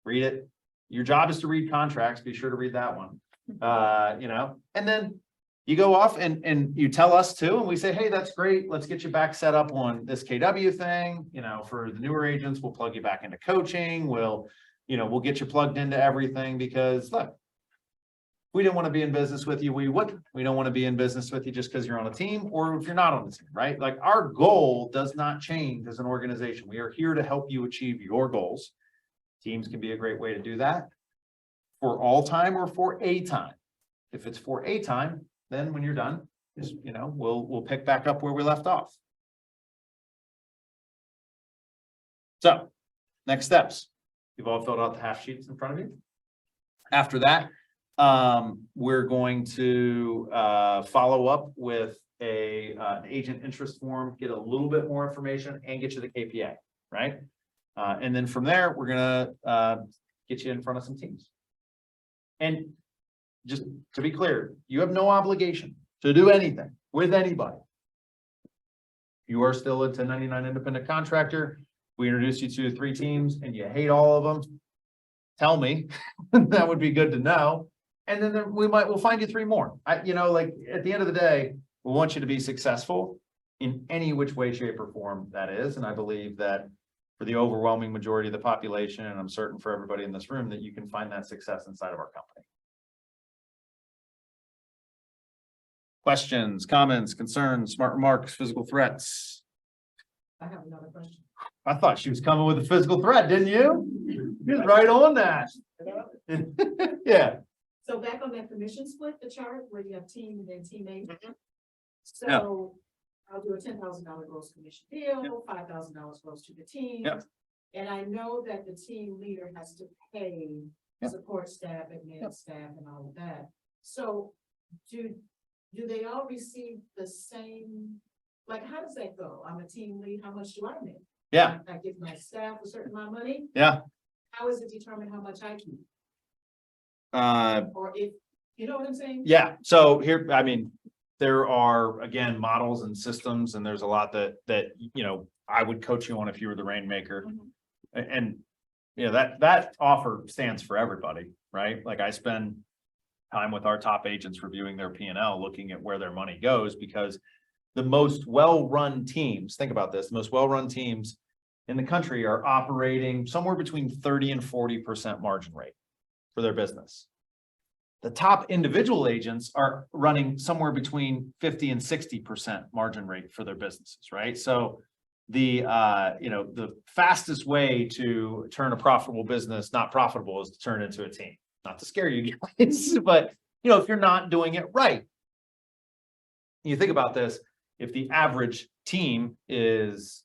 Read it. Your job is to read contracts. Be sure to read that one. And then you go off and you tell us too, and we say, hey, that's great. Let's get you back set up on this KW thing. For the newer agents, we'll plug you back into coaching. We'll get you plugged into everything, because look, we didn't want to be in business with you. We wouldn't. We don't want to be in business with you just because you're on a team or if you're not on the team, right? Like, our goal does not change as an organization. We are here to help you achieve your goals. Teams can be a great way to do that for all time or for a time. If it's for a time, then when you're done, we'll pick back up where we left off. So next steps. You've all filled out the half sheets in front of you. After that, we're going to follow up with an agent interest form, get a little bit more information, and get you the KPA, right? And then from there, we're gonna get you in front of some teams. And just to be clear, you have no obligation to do anything with anybody. You are still a 1099 independent contractor. We introduce you to 3 teams and you hate all of them. Tell me. That would be good to know. And then we'll find you 3 more. Like, at the end of the day, we want you to be successful in any which way, shape, or form that is. And I believe that for the overwhelming majority of the population, and I'm certain for everybody in this room, that you can find that success inside of our company. Questions, comments, concerns, smart remarks, physical threats? I have another question. I thought she was coming with a physical threat, didn't you? She was right on that. Yeah. So back on that commission split, the chart where you have team and then teammate. Yeah. So I'll do a $10,000 gross commission deal, $5,000 goes to the team. Yeah. And I know that the team leader has to pay Yeah. support staff, admin staff and all of that. So do they all receive the same Like, how does that go? I'm a team lead, how much do I make? Yeah, I give my staff a certain amount of money? yeah. How is it determined how much I keep? Uh, Or if, you know what I'm saying? yeah, so here, I mean, there are, again, models and systems, and there's a lot that, you know, I would coach you on if you were the rainmaker. And, you know, that offer stands for everybody, right? Like I spend time with our top agents reviewing their P&L, looking at where their money goes, because the most well-run teams, think about this, the most well-run teams in the country are operating somewhere between 30 and 40% margin rate for their business. The top individual agents are running somewhere between 50 and 60% margin rate for their businesses, right? So the, you know, the fastest way to turn a profitable business not profitable is to turn it into a team. Not to scare you guys, but you know, if you're not doing it right, you think about this, if the average team is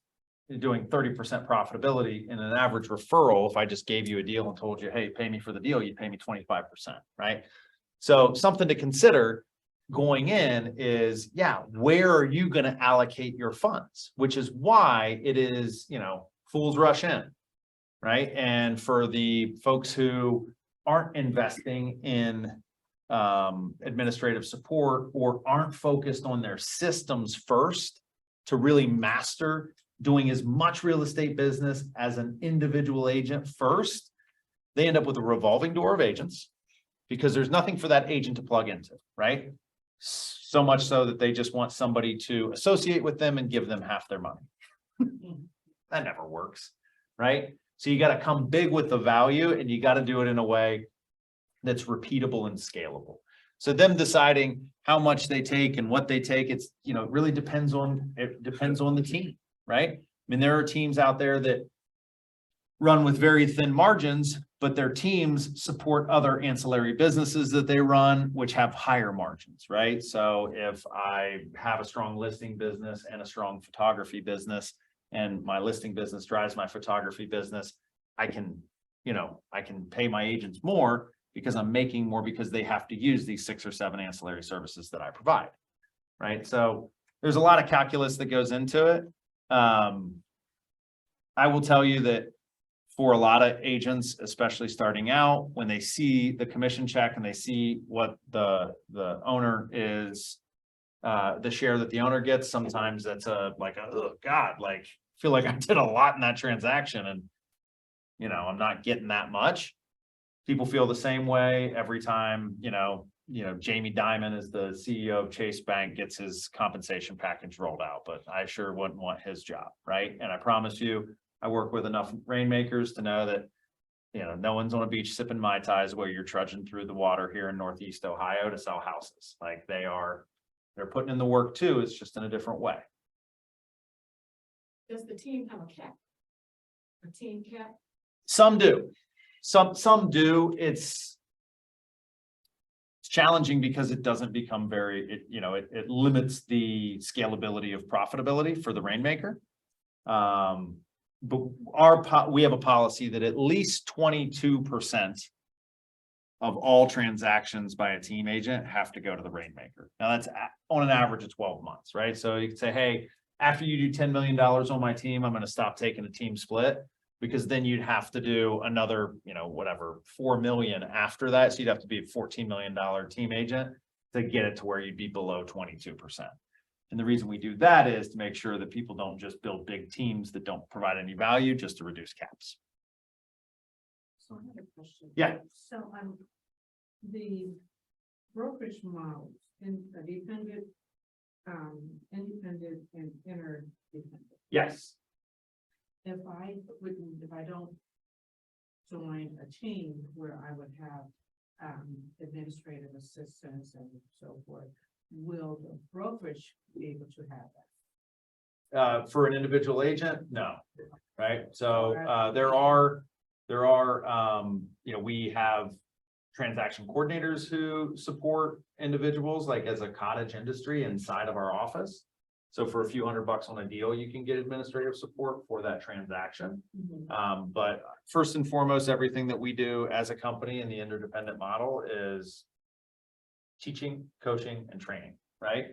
doing 30% profitability in an average referral, if I just gave you a deal and told you, hey, pay me for the deal, you pay me 25%, right? So something to consider going in is, yeah, where are you going to allocate your funds? Which is why it is, you know, fools rush in, right? And for the folks who aren't investing in administrative support or aren't focused on their systems first to really master doing as much real estate business as an individual agent first, they end up with a revolving door of agents because there's nothing for that agent to plug into, right? So much so that they just want somebody to associate with them and give them half their money. That never works, right? So you got to come big with the value and you got to do it in a way that's repeatable and scalable. So them deciding how much they take and what they take, it's, you know, it really depends on the team, right? I mean, there are teams out there that run with very thin margins, but their teams support other ancillary businesses that they run, which have higher margins, right? So if I have a strong listing business and a strong photography business, and my listing business drives my photography business, I can, you know, I can pay my agents more because I'm making more because they have to use these 6 or 7 ancillary services that I provide, right? So there's a lot of calculus that goes into it. I will tell you that for a lot of agents, especially starting out, when they see the commission check and they see what the owner is, the share that the owner gets, sometimes that's oh God, like, I feel like I did a lot in that transaction and, you know, I'm not getting that much. People feel the same way every time, you know, Jamie Dimon is the CEO of Chase Bank, gets his compensation package rolled out, but I sure wouldn't want his job, right? And I promise you, I work with enough rainmakers to know that, you know, no one's on a beach sipping Mai Tais while you're trudging through the water here in Northeast Ohio to sell houses. Like they're putting in the work too. It's just in a different way. Does the team have a cap? A team cap? Some do. Some do. It's challenging because it doesn't become it limits the scalability of profitability for the rainmaker. But we have a policy that at least 22% of all transactions by a team agent have to go to the rainmaker. Now that's on an average of 12 months, right? So you could say, hey, after you do $10 million on my team, I'm going to stop taking a team split, because then you'd have to do another, you know, whatever, 4 million after that. So you'd have to be a $14 million team agent to get it to where you'd be below 22%. And the reason we do that is to make sure that people don't just build big teams that don't provide any value just to reduce caps. So I have a question. Yeah. So the brokerage models in the independent and interdependent. Yes. If I don't join a team where I would have administrative assistants and so forth, will the brokerage be able to have that? For an individual agent, no, right? So there are, you know, we have transaction coordinators who support individuals like as a cottage industry inside of our office. So for a few $100 on a deal, you can get administrative support for that transaction. But first and foremost, everything that we do as a company in the interdependent model is teaching, coaching, and training, right?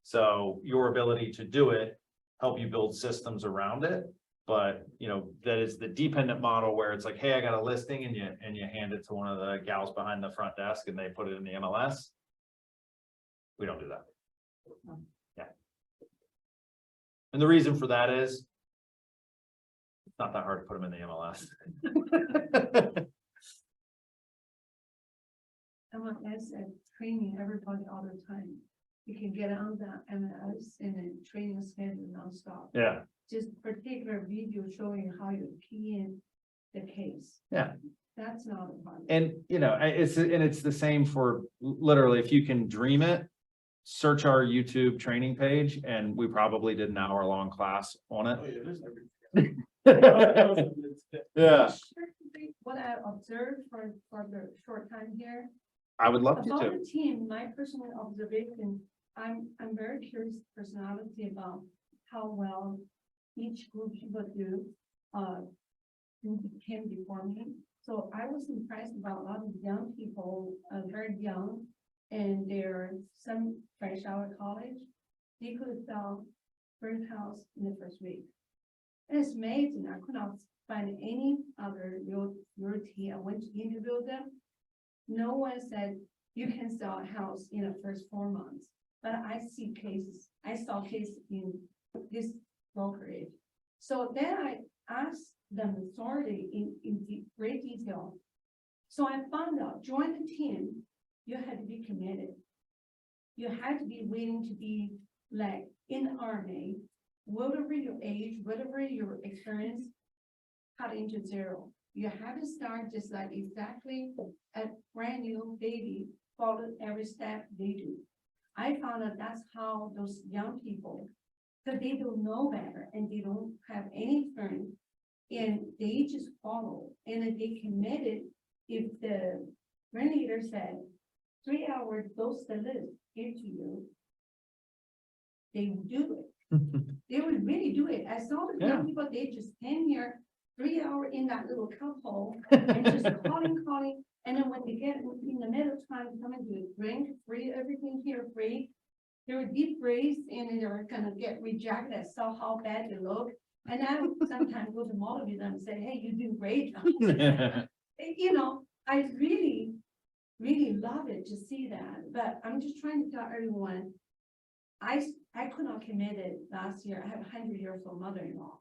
So your ability to do it, help you build systems around it. But, you know, that is the dependent model where it's like, hey, I got a listing and you hand it to one of the gals behind the front desk and they put it in the MLS. We don't do that. Yeah. And the reason for that is it's not that hard to put them in the MLS. MLS and training everybody all the time. You can get on the MLS and then training schedule nonstop. Yeah, Just particular video showing how you key in the case. yeah. That's not a problem. And, you know, it's the same for literally, if you can dream it, search our YouTube training page and we probably did an hour-long class on Oh, yeah, there's it. Yeah, What I observed for the short time here, I would love you about to. the team, my personal observation, I'm very curious personality about how well each group people do, who came before me. So I was impressed about a lot of young people, very young, and they're some fresh out of college. They could sell first house in the first week. And it's amazing, I could not find any other realty, I went to interview them. No one said you can sell a house in the first 4 months, but I saw cases in this brokerage. So then I asked them authority in great detail. So I found out, join the team, you had to be committed. You had to be willing to be like in the RMA, whatever your age, whatever your experience, cut into zero. You have to start just like exactly a brand new baby, follow every step they do. I found that that's how those young people, because they don't know better and they don't have any experience, and they just follow, and if they committed, if the brand leader said, 3 hours, those the list, give to you, they would do it. They would really do it. I saw the Yeah. young people, they just stand here 3 hours in that little cup hole and just calling. And then when they get in the middle time, come and do a drink, free, everything here free. They were deep freeze and then they were gonna get rejected. I saw how bad they look. And I would sometimes go to all of them and say, hey, you do great. You know, I really love it to see that, but I'm just trying to tell everyone. I could not commit it last year. I have a 100-year-old mother-in-law.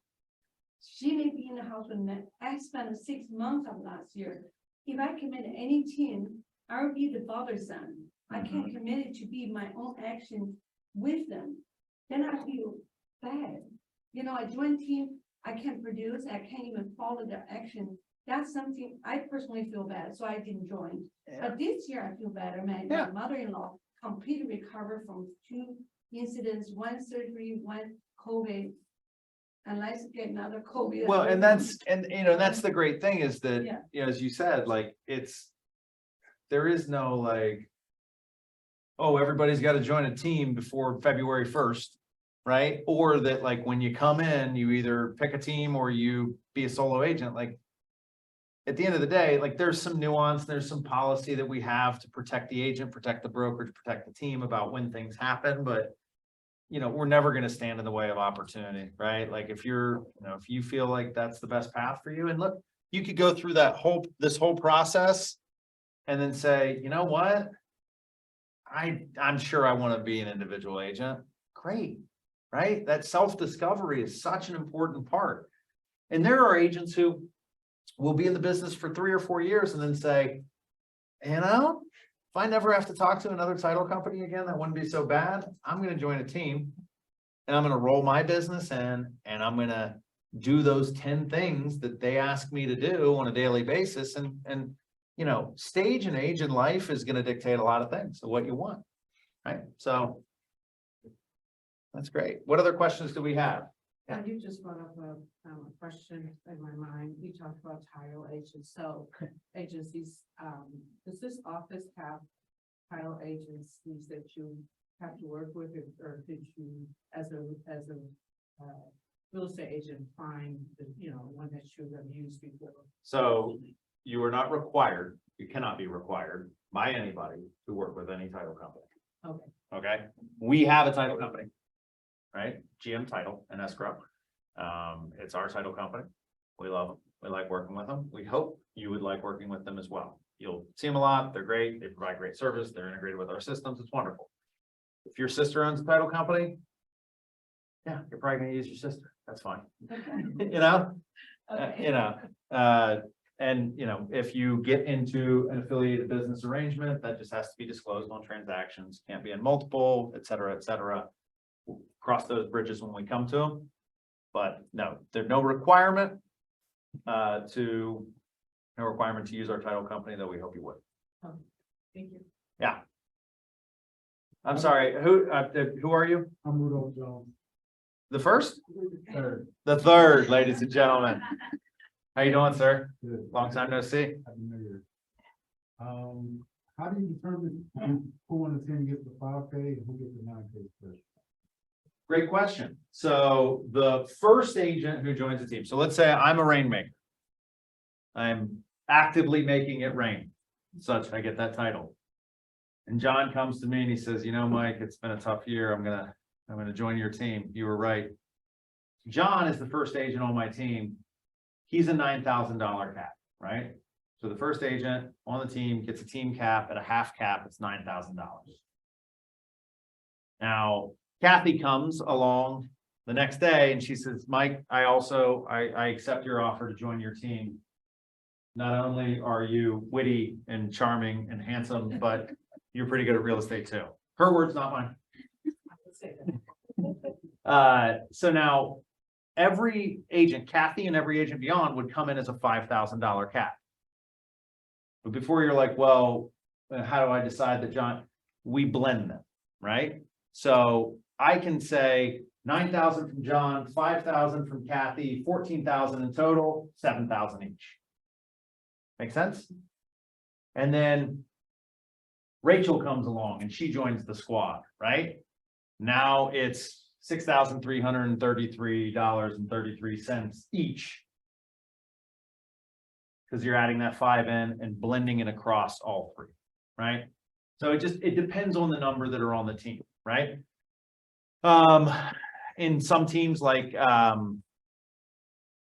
She may be in the house with me. I spent 6 months of last year. If I commit any team, I would be the bothersome. I can't commit it to be my own action with them. Then I feel bad. You know, I join team, I can't produce, I can't even follow their action. That's something I personally feel bad, so I didn't join. But this year I feel better. My Yeah. mother-in-law completely recovered from 2 incidents, 1 surgery, 1 COVID. And let's get another COVID. Well, and that's the great thing is that, Yeah. you know, as you said, like, there is no like, oh, everybody's got to join a team before February 1st, right? Or that like, when you come in, you either pick a team or you be a solo agent, like, at the end of the day, like, there's some nuance, there's some policy that we have to protect the agent, protect the brokerage, protect the team about when things happen, but you know, we're never gonna stand in the way of opportunity, right? Like, if you feel like that's the best path for you, and look, you could go through this whole process and then say, you know what? I'm sure I want to be an individual agent. Great, right? That self-discovery is such an important part. And there are agents who will be in the business for 3 or 4 years and then say, you know, if I never have to talk to another title company again, that wouldn't be so bad. I'm going to join a team and I'm going to roll my business in and I'm going to do those 10 things that they ask me to do on a daily basis. And, you know, stage and age in life is going to dictate a lot of things of what you want. Right. So that's great. What other questions do we have? Yeah. You just brought up a question in my mind. You talked about title agents. So agencies, does this office have title agencies that you have to work with, or did you, as a real estate agent, find the, one that you have used before? So you are not required, you cannot be required by anybody to work with any title company. Okay. Okay, we have a title company. Right? GM Title and Escrow. It's our title company. We love them. We like working with them. We hope you would like working with them as well. You'll see them a lot. They're great. They provide great service. They're integrated with our systems. It's wonderful. If your sister owns a title company, yeah, you're probably gonna use your sister. That's fine. You know? Okay. You know, and you know, if you get into an affiliated business arrangement, that just has to be disclosed on transactions, can't be in multiple, et cetera, et cetera. We'll cross those bridges when we come to them. But no, there's no requirement to use our title company, though we hope you would. Thank you. Yeah. I'm sorry, who are you? I'm Rudolph Jones. The first? Third. The third, ladies and gentlemen. How you doing, sir? Good. Long time no see. Happy New Year. How do you determine who on the team gets the 5K and who gets the 9K first? Great question. So the first agent who joins the team, so let's say I'm a rainmaker. I'm actively making it rain, such I get that title. And John comes to me and he says, you know, Mike, it's been a tough year. I'm gonna join your team. You were right. John is the first agent on my team. He's a $9,000 cap, right? So the first agent on the team gets a team cap at a half cap. It's $9,000. Now, Kathy comes along the next day and she says, Mike, I accept your offer to join your team. Not only are you witty and charming and handsome, but you're pretty good at real estate too. Her words, not mine. So now every agent, Kathy and every agent beyond would come in as a $5,000 cap. But before you're like, well, how do I decide that, John? We blend them, right? So I can say 9,000 from John, 5,000 from Kathy, 14,000 in total, 7,000 each. Make sense? And then Rachel comes along and she joins the squad, right? Now it's $6,333.33 each. Because you're adding that 5 in and blending it across all three, right? So it depends on the number that are on the team, right? In some teams like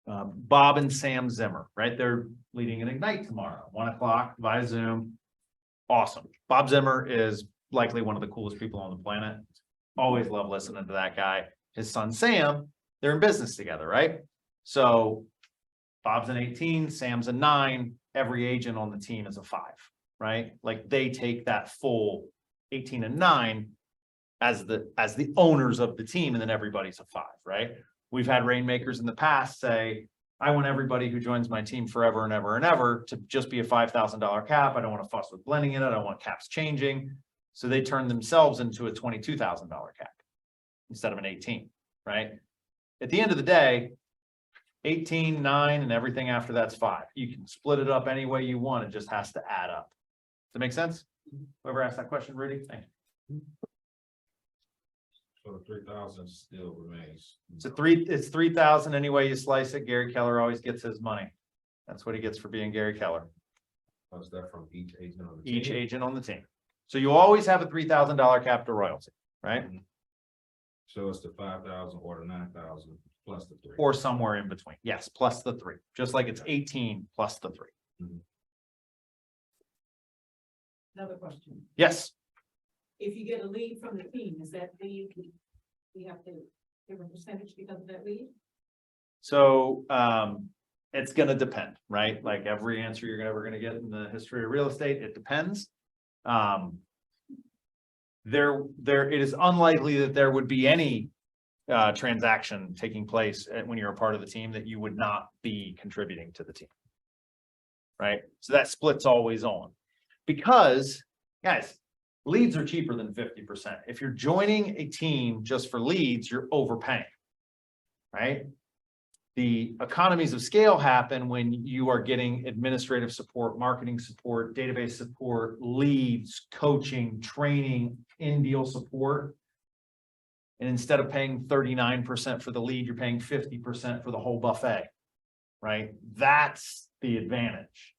Bob and Sam Zimmer, right? They're leading an Ignite tomorrow, 1 o'clock via Zoom. Awesome. Bob Zimmer is likely one of the coolest people on the planet. Always love listening to that guy. His son, Sam, they're in business together, right? So Bob's an 18, Sam's a 9, every agent on the team is a 5, right? Like they take that full 18 and 9 as the owners of the team, and then everybody's a 5, right? We've had rainmakers in the past say, I want everybody who joins my team forever and ever and ever to just be a $5,000 cap. I don't want to fuss with blending in it. I don't want caps changing. So they turn themselves into a $22,000 cap instead of an 18, right? At the end of the day, 18, 9, and everything after that's 5. You can split it up any way you want. It just has to add up. Does that make sense? Whoever asked that question, Rudy? Thank you. So the 3,000 still remains. It's 3,000 any way you slice it. Gary Keller always gets his money. That's what he gets for being Gary Keller. Was that from each agent on the Each team? agent on the team. So you always have a $3,000 cap to royalty, right? So it's the 5,000 or the 9,000 plus the 3. Or somewhere in between. Yes, plus the 3, just like it's 18 plus the 3. Another question. Yes. If you get a lead from the team, is that lead, we have to give a percentage because of that lead? So it's gonna depend, right? Like every answer you're ever gonna get in the history of real estate, it depends. It is unlikely that there would be any transaction taking place when you're a part of the team that you would not be contributing to the team. Right? So that split's always on. Because, guys, leads are cheaper than 50%. If you're joining a team just for leads, you're overpaying. Right? The economies of scale happen when you are getting administrative support, marketing support, database support, leads, coaching, training, in-deal support. And instead of paying 39% for the lead, you're paying 50% for the whole buffet, right? That's the advantage.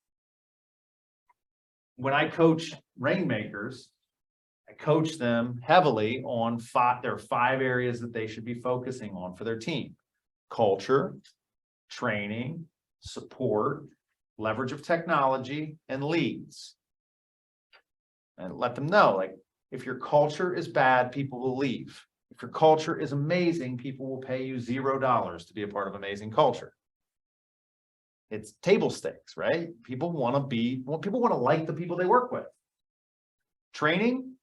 When I coach rainmakers, I coach them heavily on there are 5 areas that they should be focusing on for their team. Culture, training, support, leverage of technology, and leads. And let them know, like, if your culture is bad, people will leave. If your culture is amazing, people will pay you $0 to be a part of amazing culture. It's table stakes, right? People want to like the people they work with. Training,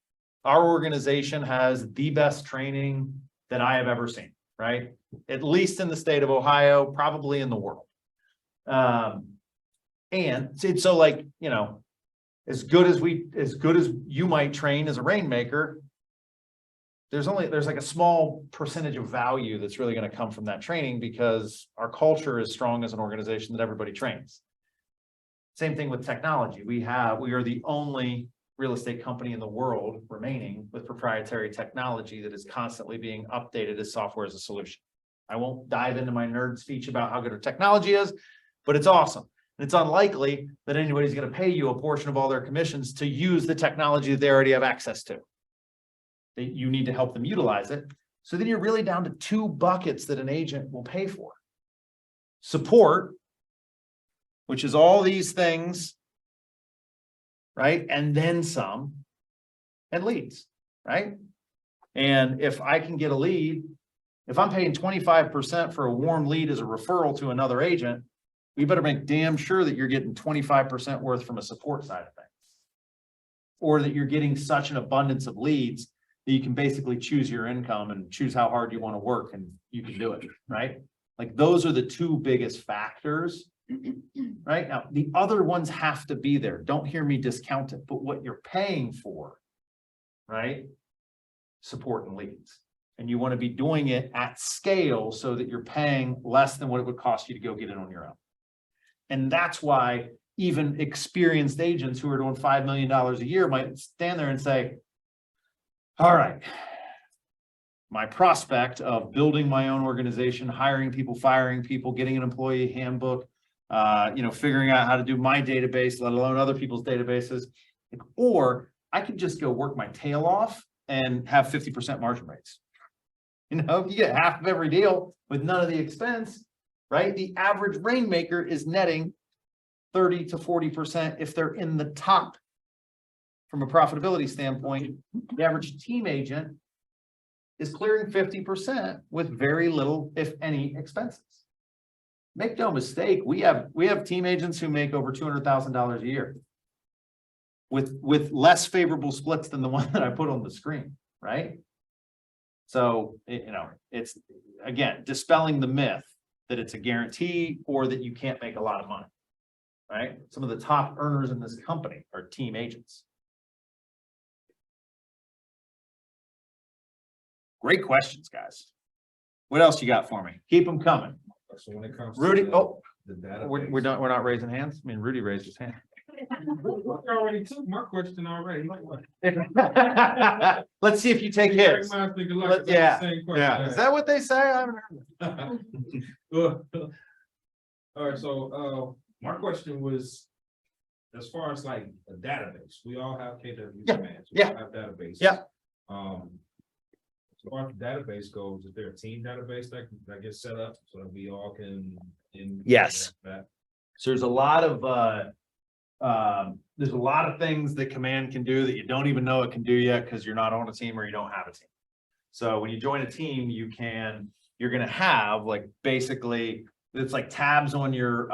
our organization has the best training that I have ever seen, right? At least in the state of Ohio, probably in the world. And so like, you know, as good as you might train as a rainmaker, there's like a small percentage of value that's really going to come from that training because our culture is strong as an organization that everybody trains. Same thing with technology. We are the only real estate company in the world remaining with proprietary technology that is constantly being updated as software as a solution. I won't dive into my nerd speech about how good our technology is, but it's awesome. And it's unlikely that anybody's going to pay you a portion of all their commissions to use the technology that they already have access to. You need to help them utilize it. So then you're really down to 2 buckets that an agent will pay for. Support, which is all these things, right? And then some, and leads, right? And if I can get a lead, if I'm paying 25% for a warm lead as a referral to another agent, we better make damn sure that you're getting 25% worth from a support side of things. Or that you're getting such an abundance of leads that you can basically choose your income and choose how hard you want to work and you can do it, right? Like those are the 2 biggest factors, right? Now, the other ones have to be there. Don't hear me discount it, but what you're paying for, right? Support and leads. And you want to be doing it at scale so that you're paying less than what it would cost you to go get it on your own. And that's why even experienced agents who are doing $5 million a year might stand there and say, all right, my prospect of building my own organization, hiring people, firing people, getting an employee handbook, figuring out how to do my database, let alone other people's databases, or I could just go work my tail off and have 50% margin rates. You know, you get half of every deal with none of the expense, right? The average rainmaker is netting 30 to 40% if they're in the top. From a profitability standpoint, the average team agent is clearing 50% with very little, if any, expenses. Make no mistake, we have team agents who make over $200,000 a year with less favorable splits than the one that I put on the screen, right? So, it's, again, dispelling the myth that it's a guarantee or that you can't make a lot of money, right? Some of the top earners in this company are team agents. Great questions, guys. What else you got for me? Keep them coming. So when it comes Rudy, to the we're not raising hands. I mean, Rudy raised his hand. I already took my question already. Let's see if you take his. Yeah. Yeah. Is that what they say? I haven't heard it. All right, so my question was, as far as like a database, we all have KW commands. We all have databases. Yeah. As far as the database goes, is there a team database that gets set up so that we all can? Yes. So there's a lot of things that Command can do that you don't even know it can do yet because you're not on a team or you don't have a team. So when you join a team, you're going to have like basically it's like tabs on your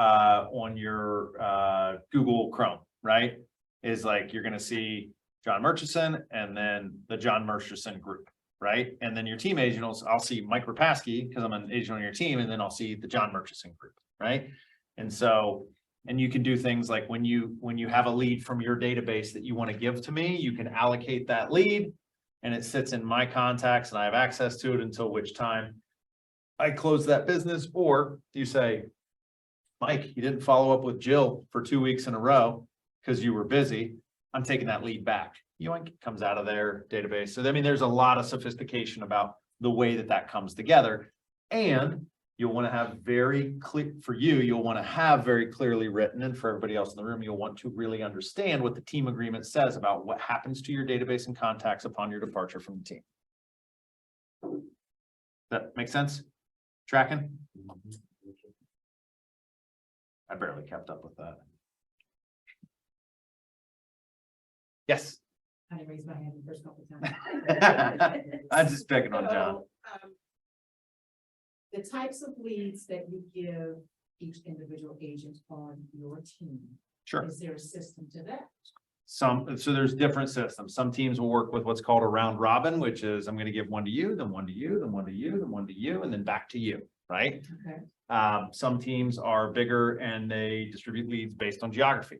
Google Chrome, right? Is like you're going to see John Murchison and then the John Murchison group. Right. And then your team agent, I'll see Mike Rapaski because I'm an agent on your team, and then I'll see the John Murchison group. Right. And so, and you can do things like when you have a lead from your database that you want to give to me, you can allocate that lead and it sits in my contacts and I have access to it until which time I close that business. Or you say, Mike, you didn't follow up with Jill for 2 weeks in a row because you were busy. I'm taking that lead back. Yoink, comes out of their database. So, I mean, there's a lot of sophistication about the way that comes together. And you'll want to have very clear, for you, you'll want to have very clearly written, and for everybody else in the room, you'll want to really understand what the team agreement says about what happens to your database and contacts upon your departure from the team. That make sense? Tracking? I barely kept up with that. Yes. I didn't raise my hand the first couple of times. I'm just picking on John. So, the types of leads that you give each individual agent on your team, Sure. is there a system to that? So there's different systems. Some teams will work with what's called a round robin, which is I'm gonna give one to you, then one to you, then one to you, then one to you, and then back to you, right? Okay. Some teams are bigger and they distribute leads based on geography.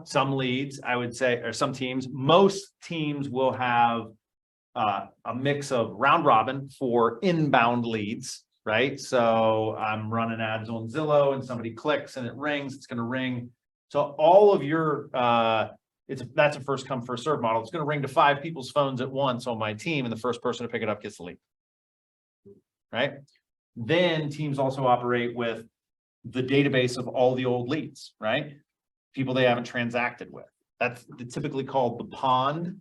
Some leads, I would say, or some teams, most teams will have a mix of round robin for inbound leads, right? So I'm running ads on Zillow and somebody clicks and it rings, it's gonna ring. So all of your, that's a first come, first serve model. It's gonna ring to 5 people's phones at once on my team, and the first person to pick it up gets the lead. Right? Then teams also operate with the database of all the old leads, right? People they haven't transacted with. That's typically called the pond,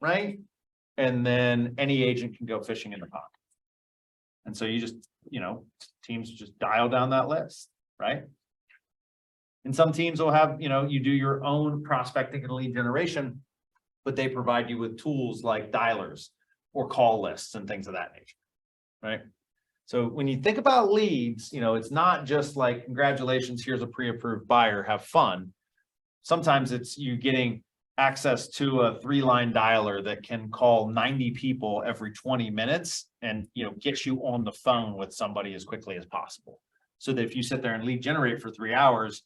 right? And then any agent can go fishing in the pond. And so you just, teams just dial down that list, right? And some teams will have, you do your own prospecting and lead generation, but they provide you with tools like dialers or call lists and things of that nature, right? So when you think about leads, it's not just like, congratulations, here's a pre-approved buyer, have fun. Sometimes it's you getting access to a 3-line dialer that can call 90 people every 20 minutes and, get you on the phone with somebody as quickly as possible. So that if you sit there and lead generate for 3 hours,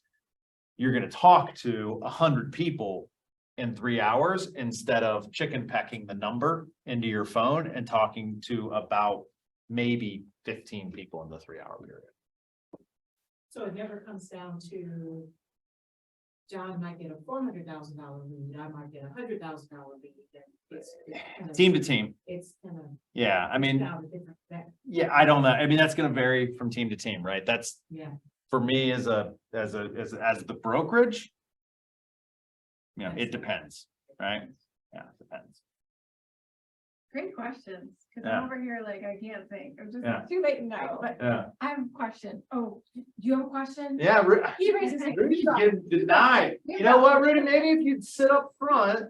you're going to talk to 100 people in 3 hours instead of chicken pecking the number into your phone and talking to about maybe 15 people in the 3-hour period. So it never comes down to John might get a $400,000 lead, I might get a $100,000 lead. It's kind of- Team to team. It's kind of. Yeah, I mean, down to different, yeah, I don't know. I mean, that's going to vary from team to team, right? That's yeah. for me as the brokerage. It depends, right? Yeah, it depends. Great questions, cause Yeah. I'm over here like, I can't think, I'm just Yeah. too late at night, but Yeah. I have a question. Oh, do you have a question? Yeah, He raises his hand. Rudy's getting denied. You know what, Rudy? Maybe if you'd sit up front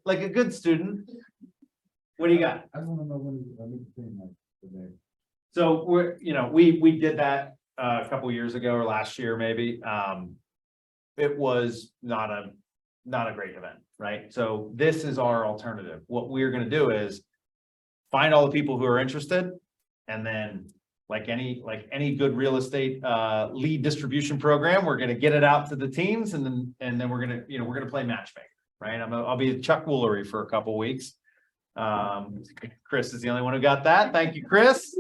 like a good student. What do you got? I want to know what is like today. So we did that a couple years ago or last year, maybe. It was not a great event, right? So this is our alternative. What we're gonna do is find all the people who are interested, and then like any good real estate lead distribution program, we're gonna get it out to the teams, and then we're gonna play matchmaker, right? I'll be Chuck Woolery for a couple weeks. Chris is the only one who got that. Thank you, Chris.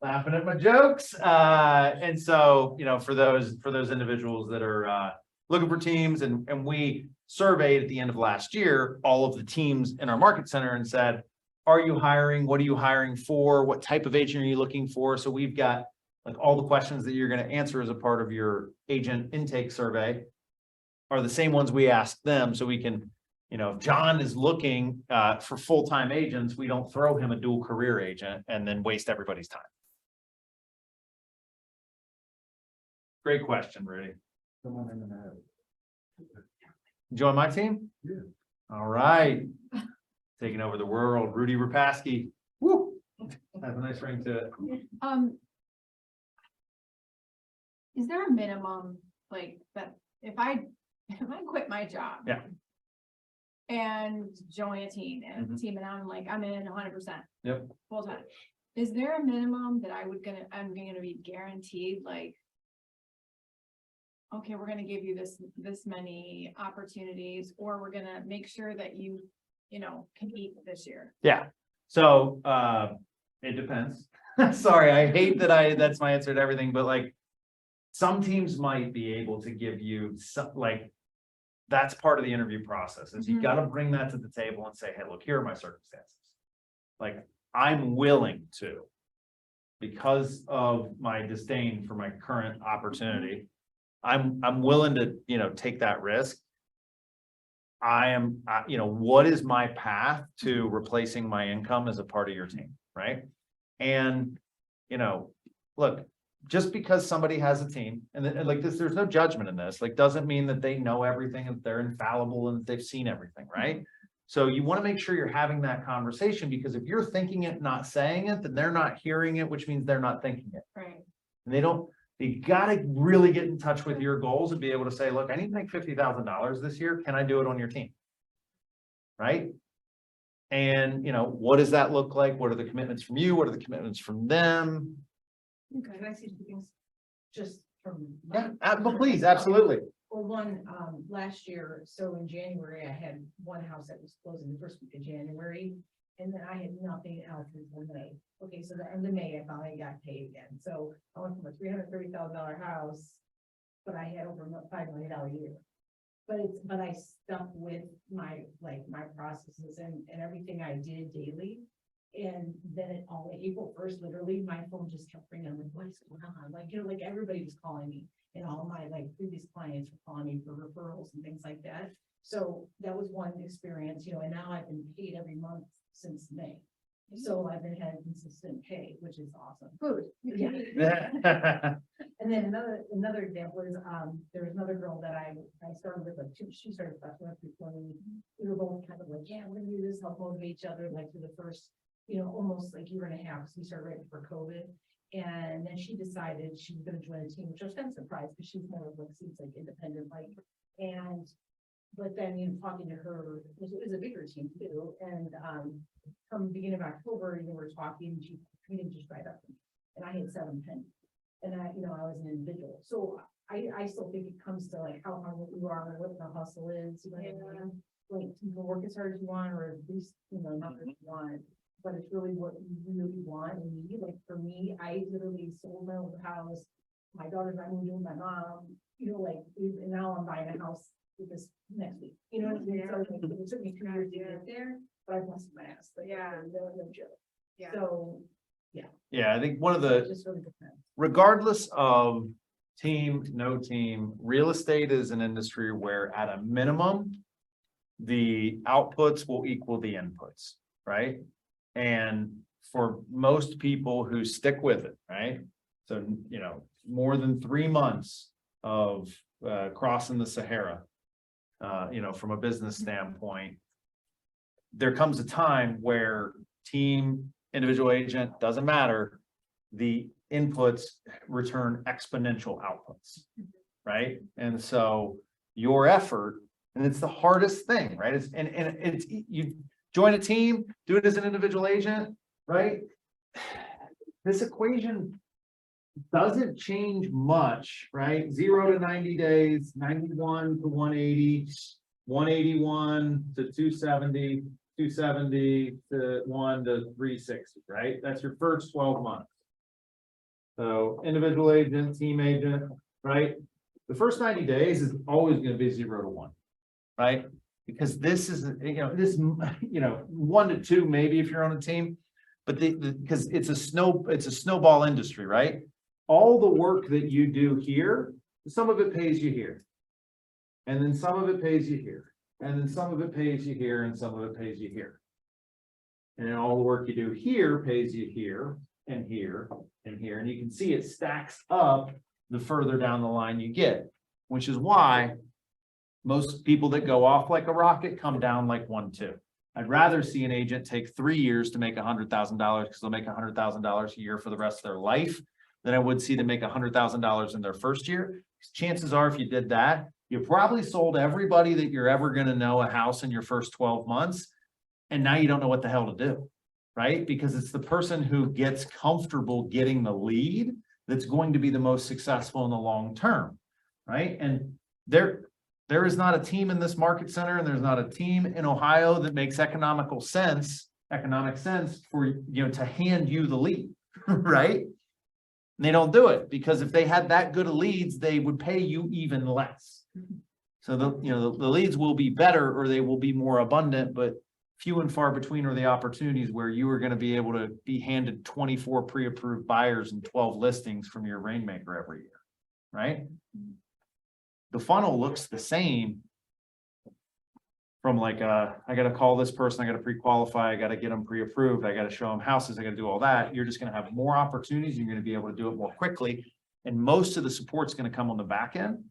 Laughing at my jokes. And so, for those individuals that are looking for teams, and we surveyed at the end of last year, all of the teams in our market center and said, are you hiring? What are you hiring for? What type of agent are you looking for? So we've got like all the questions that you're going to answer as a part of your agent intake survey are the same ones we asked them. So we can, if John is looking for full-time agents, we don't throw him a dual career agent and then waste everybody's time. Great question, Rudy. Join my team? Yeah. All right. Taking over the world, Rudy Rapaski. Woo! Has a nice ring to it. Is there a minimum, like, that if I quit my job? Yeah. And join a team and Mhm. team, and I'm in 100%. Yep. Full time. Is there a minimum that I'm gonna be guaranteed, like, okay, we're gonna give you this many opportunities, or we're gonna make sure that you compete this year? Yeah. So it depends. Sorry, I hate that's my answer to everything, but like some teams might be able to give you some, like, that's part of the interview process, is you Mhm. got to bring that to the table and say, hey, look, here are my circumstances. Like, I'm willing to because of my disdain for my current opportunity, I'm willing to, take that risk. What is my path to replacing my income as a part of your team, right? And, look, just because somebody has a team and like this, there's no judgment in this, like, doesn't mean that they know everything and they're infallible and they've seen everything, right? So you want to make sure you're having that conversation, because if you're thinking it, not saying it, then they're not hearing it, which means they're not thinking it. Right. And you gotta really get in touch with your goals and be able to say, look, I need to make $50,000 this year. Can I do it on your team? Right? And, what does that look like? What are the commitments from you? What are the commitments from them? Can I see two things? Just from. Yeah, but please, absolutely. Well, one, last year, so in January, I had one house that was closing the first week of January. And then I had nothing else until May. Okay, so the end of May, I finally got paid again. So I went from a $330,000 house, but I had over a $5 million year. But I stuck with my processes and everything I did daily. And then April 1st, literally, my phone just kept ringing. I'm like, what is going on? Like everybody was calling me, and all my previous clients were calling me for referrals and things like that. So that was one experience, and now I've been paid every month since May. So I've been having consistent pay, which is awesome. Good. Yeah. And then another example is, there was another girl that I started with, she started before me. We were both kind of like, yeah, we're gonna do this, help motivate each other, for the first, almost year and a half, because we started right before COVID. And then she decided she was gonna join a team, which I was kind of surprised, because she's more of seems independent, but then, talking to her, it was a bigger team too, and, from the beginning of October, we're talking, she didn't just right up, and I had 7 pennies, and I was an individual, so I still think it comes to how hard you are, what the hustle is, you can work as hard as you want, or at least, not as you want, but it's really what you really want and need. For me, I literally sold my old house, my daughter's not moving with my mom, and now I'm buying a house this next week, what I mean? So it took me 2 years to get there, but I busted my ass. No joke. Yeah. So, Yeah, I think one of the, it just really depends. regardless of team, no team, real estate is an industry where at a minimum, the outputs will equal the inputs, right? And for most people who stick with it, right? So, more than 3 months of crossing the Sahara, from a business standpoint, there comes a time where team, individual agent, doesn't matter, the inputs return exponential outputs, right? And so your effort, and it's the hardest thing, right? It's you join a team, do it as an individual agent, right? This equation doesn't change much, right? 0 to 90 days, 91 to 180, 181 to 270, 270 to 1 to 360, right? That's your first 12 months. So individual agent, team agent, right? The first 90 days is always going to be 0 to 1, right? Because this is, 1 to 2, maybe if you're on a team, but because it's a snowball industry, right? All the work that you do here, some of it pays you here. And then some of it pays you here. And then some of it pays you here, and some of it pays you here. And then all the work you do here pays you here, and here, and here. And you can see it stacks up the further down the line you get, which is why most people that go off like a rocket come down like 1, 2. I'd rather see an agent take 3 years to make $100,000, because they'll make $100,000 a year for the rest of their life, than I would see them make $100,000 in their first year. Chances are, if you did that, you probably sold everybody that you're ever going to know a house in your first 12 months. And now you don't know what the hell to do, right? Because it's the person who gets comfortable getting the lead that's going to be the most successful in the long term, right? And there is not a team in this market center, and there's not a team in Ohio that makes economic sense for, to hand you the lead, right? And they don't do it, because if they had that good of leads, they would pay you even less. So the leads will be better, or they will be more abundant, but few and far between are the opportunities where you are gonna be able to be handed 24 pre-approved buyers and 12 listings from your Rainmaker every year, right? The funnel looks the same from like, I gotta call this person, I gotta pre-qualify, I gotta get them pre-approved, I gotta show them houses, I gotta do all that. You're just gonna have more opportunities, you're gonna be able to do it more quickly. And most of the support's gonna come on the back end.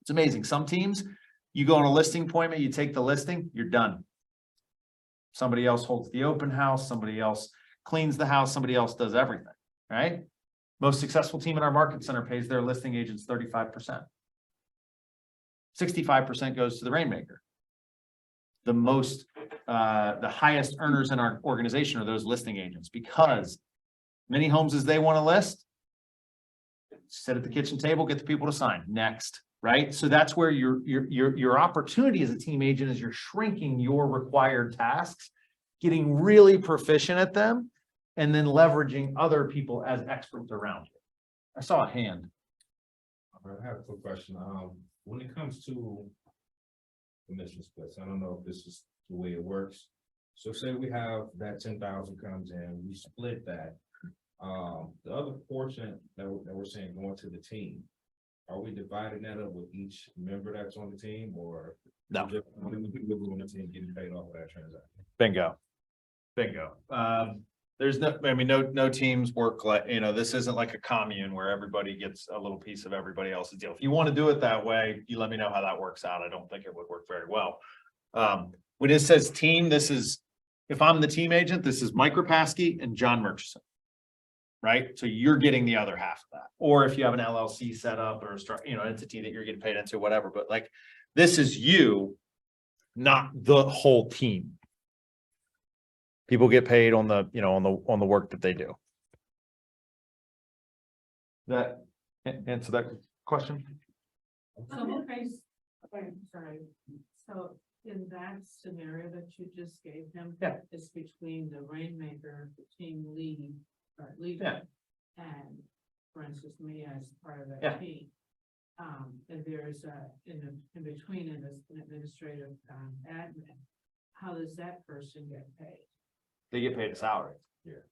It's amazing. Some teams, you go on a listing appointment, you take the listing, you're done. Somebody else holds the open house, somebody else cleans the house, somebody else does everything, right? Most successful team in our market center pays their listing agents 35%. 65% goes to the Rainmaker. The most, the highest earners in our organization are those listing agents, because many homes as they want to list, sit at the kitchen table, get the people to sign, next, right? So that's where your opportunity as a team agent is you're shrinking your required tasks, getting really proficient at them, and then leveraging other people as experts around you. I saw a hand. I have a quick question. When it comes to commission splits, I don't know if this is the way it works. So say we have that 10,000 comes in, we split that. The other portion that we're saying going to the team, are we dividing that up with each member that's on the team, or? No. Just when we do on the team getting paid off of that transaction? Bingo. There's no, I mean, no teams work like, this isn't like a commune where everybody gets a little piece of everybody else's deal. If you want to do it that way, you let me know how that works out. I don't think it would work very well. When it says team, this is, if I'm the team agent, this is Mike Rapaski and John Murchison. Right? So you're getting the other half of that. Or if you have an LLC set up or entity that you're getting paid into, whatever, but like, this is you, not the whole team. People get paid on the, on the work that they do. That answer that question? So, okay, sorry, so in that scenario that you just gave him. Yeah. It's between the Rainmaker, the team lead, or leader. Yeah. And for instance, me as part of Yeah. that team. And there's in between it is an administrative, admin. How does that person get paid? They get paid a salary. The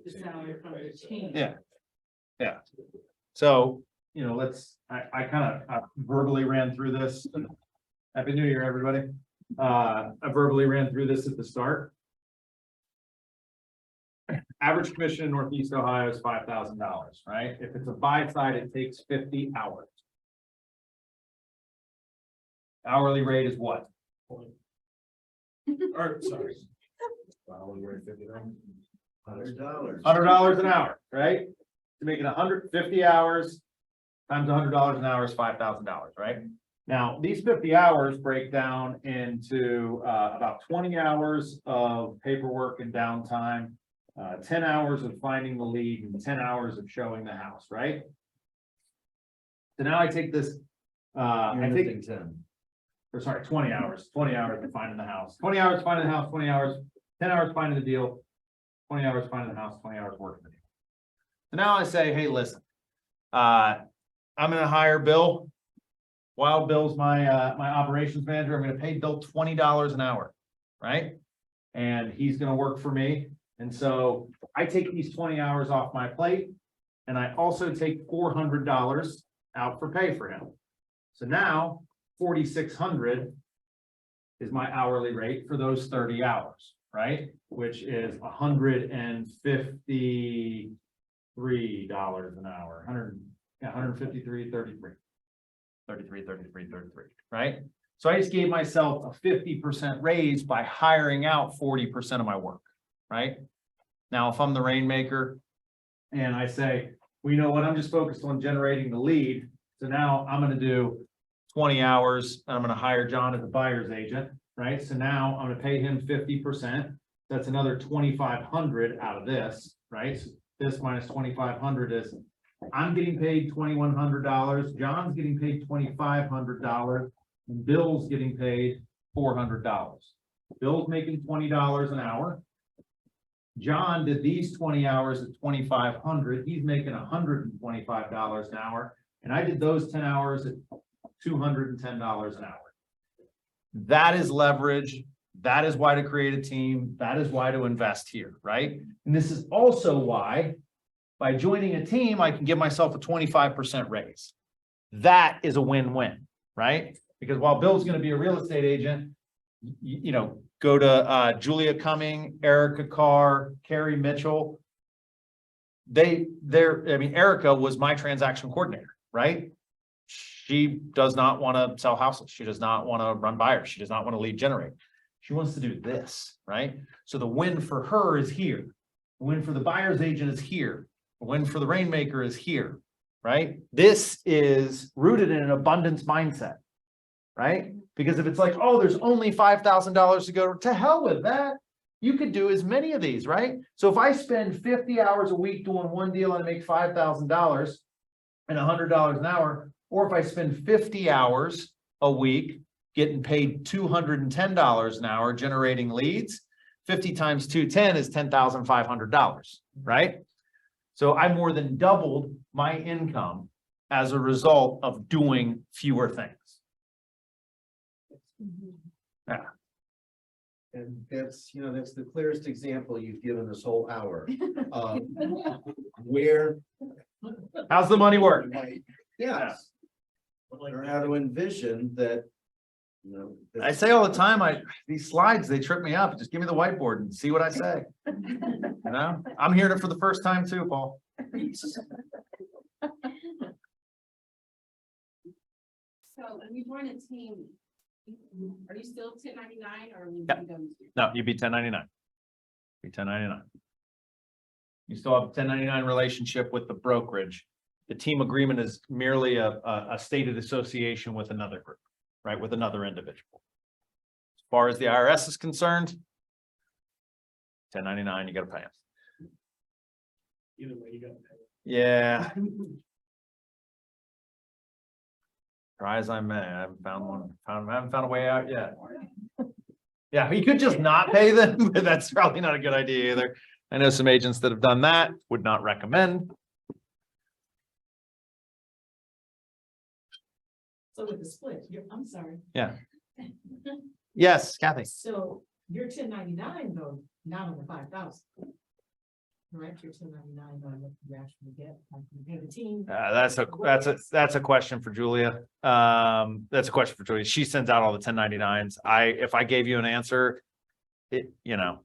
salary from the team? Yeah. So, I kind of verbally ran through this. Happy New Year, everybody. I verbally ran through this at the start. Average commission in Northeast Ohio is $5,000, right? If it's a buy side, it takes 50 hours. Hourly rate is what? Or, sorry. $100. $100 an hour, right? To make it 150 hours times $100 an hour is $5,000, right? Now, these 50 hours break down into about 20 hours of paperwork and downtime, 10 hours of finding the lead, and 10 hours of showing the house, right? So now I take this, I take 10. or sorry, 20 hours of finding the house, 20 hours finding the house, 20 hours, 10 hours finding the deal, 20 hours finding the house, 20 hours working the deal. So now I say, hey, listen, I'm gonna hire Bill. Wild Bill's my operations manager. I'm gonna pay Bill $20 an hour, right? And he's gonna work for me. And so I take these 20 hours off my plate, and I also take $400 out for pay for him. So now $4,600 is my hourly rate for those 30 hours, right? Which is $153 an hour, 153.33, right? So I just gave myself a 50% raise by hiring out 40% of my work, right? Now, if I'm the Rainmaker and I say, well, you know what, I'm just focused on generating the lead. So now I'm going to do 20 hours. I'm going to hire John as a buyer's agent, right? So now I'm going to pay him 50%. That's another 2,500 out of this, right? So this minus 2,500 is, I'm getting paid $2,100. John's getting paid $2,500, and Bill's getting paid $400. Bill's making $20 an hour. John did these 20 hours at $2,500. He's making $125 an hour. And I did those 10 hours at $210 an hour. That is leverage That is why to create a team. That is why to invest here, right? And this is also why by joining a team, I can give myself a 25% raise. That is a win-win, right? Because while Bill's gonna be a real estate agent, you know, go to Julia Cumming, Erica Carr, Carrie Mitchell. I mean, Erica was my transaction coordinator, right? She does not want to sell houses. She does not want to run buyers. She does not want to lead generate. She wants to do this, right? So the win for her is here. The win for the buyer's agent is here. The win for the rainmaker is here, right? This is rooted in an abundance mindset, right? Because if it's like, oh, there's only $5,000 to go, to hell with that. You could do as many of these, right? So if I spend 50 hours a week doing one deal and I make $5,000 and $100 an hour, or if I spend 50 hours a week getting paid $210 an hour generating leads, 50 times 210 is $10,500, right? So I more than doubled my income as a result of doing fewer things. And that's, you know, that's the clearest example you've given this whole hour. of Where, How's the money work? yes, or how to envision that, you know. I say all the time, these slides, they trip me up. Just give me the whiteboard and see what I say. You know, I'm hearing it for the first time too, Paul. So when you join a team, are you still 1099 or? will you Yep. be W-2? No, you'd be 1099. Be 1099. You still have a 1099 relationship with the brokerage. The team agreement is merely a stated association with another group, right? With another individual. As far as the IRS is concerned, 1099, you gotta pay them. Either way, you gotta pay. Yeah. Try as I may, I haven't found one, I haven't found a way out yet. Yeah, you could just not pay them, but that's probably not a good idea either. I know some agents that have done that, would not recommend. So with the split, I'm sorry. Yes, Kathy. So you're 1099 though, not on the 5,000. Correct, you're 1099 on what you actually get, like you pay the team. That's a question for Julia. That's a question for Julia. She sends out all the 1099s. If I gave you an answer, you know,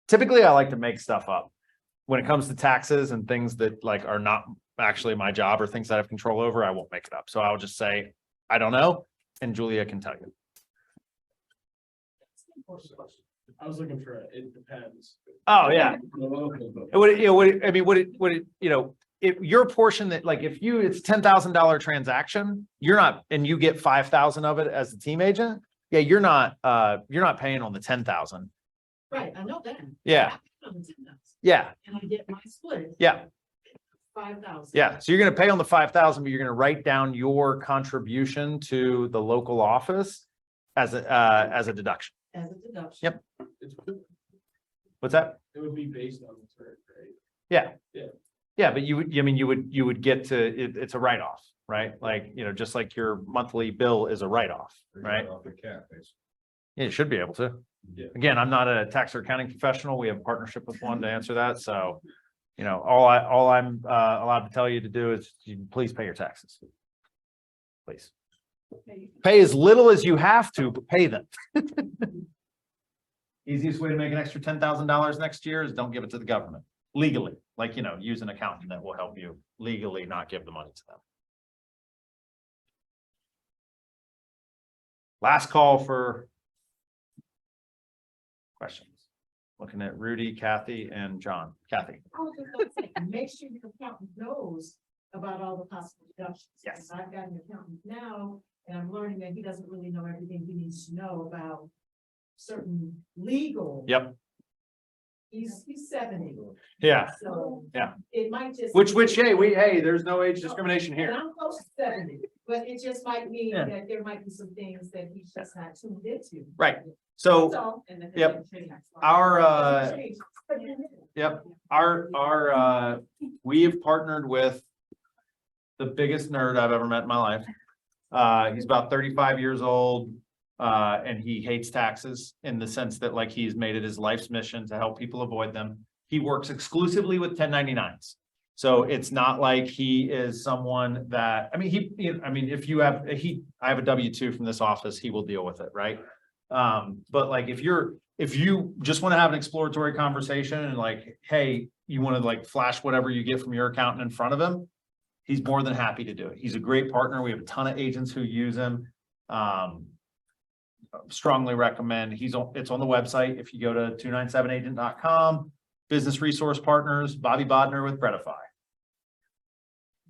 typically I like to make stuff up. When it comes to taxes and things that like are not actually my job or things that I have control over, I won't make it up. So I'll just say, I don't know, and Julia can tell you. I was looking for, it depends. Oh, yeah. If your portion that like, if it's $10,000 transaction, you're not, and you get 5,000 of it as the team agent. Yeah, you're not paying on the 10,000. Right, I know that. Yeah. On the 10,000, Yeah, and I get my split. yeah, 5,000. yeah. So you're gonna pay on the 5,000, but you're gonna write down your contribution to the local office as a deduction. As a deduction. Yep. It's, What's that? it would be based on the turn, right? Yeah. Yeah. Yeah, but you would get to, it's a write-off, right? Like, you know, just like your monthly bill is a write-off, right? Off the cap, basically. Yeah, you should be able to. Yeah. Again, I'm not a tax or accounting professional. We have a partnership with one to answer that. So, you know, all I'm allowed to tell you to do is you please pay your taxes. Please. Pay as little as you have to, but pay them. Easiest way to make an extra $10,000 next year is don't give it to the government legally. Like, you know, use an accountant that will help you legally not give the money to them. Last call for questions. Looking at Rudy, Kathy, and John. Kathy. I was just gonna say, make sure your accountant knows about all the possible deductions. Yes. Because I've got an accountant now, and I'm learning that he doesn't really know everything he needs to know about certain legal. Yep. He's 70. Yeah. So. Yeah. It might just. Hey, there's no age discrimination And here. I'm close to 70, but it just might mean Yeah. that there might be some things that he's just not tuned into. Right. So, So. Yep. We have partnered with the biggest nerd I've ever met in my life. He's about 35 years old. And he hates taxes in the sense that like he's made it his life's mission to help people avoid them. He works exclusively with 1099s. So it's not like he is someone that, I mean, if you have, I have a W-2 from this office, he will deal with it, right? But like, if you just want to have an exploratory conversation and like, hey, you want to like flash whatever you get from your accountant in front of him, he's more than happy to do it. He's a great partner. We have a ton of agents who use him. Strongly recommend. It's on the website. If you go to 297agent.com, Business Resource Partners, Bobby Bodner with Breadify.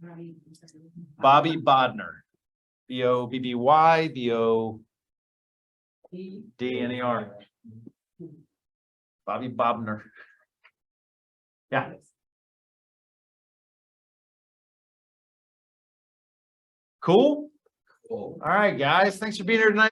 Bobby Bodner, Bobby Bodner. Bobby Bodner. Yeah. Cool. All right, guys. Thanks for being here tonight.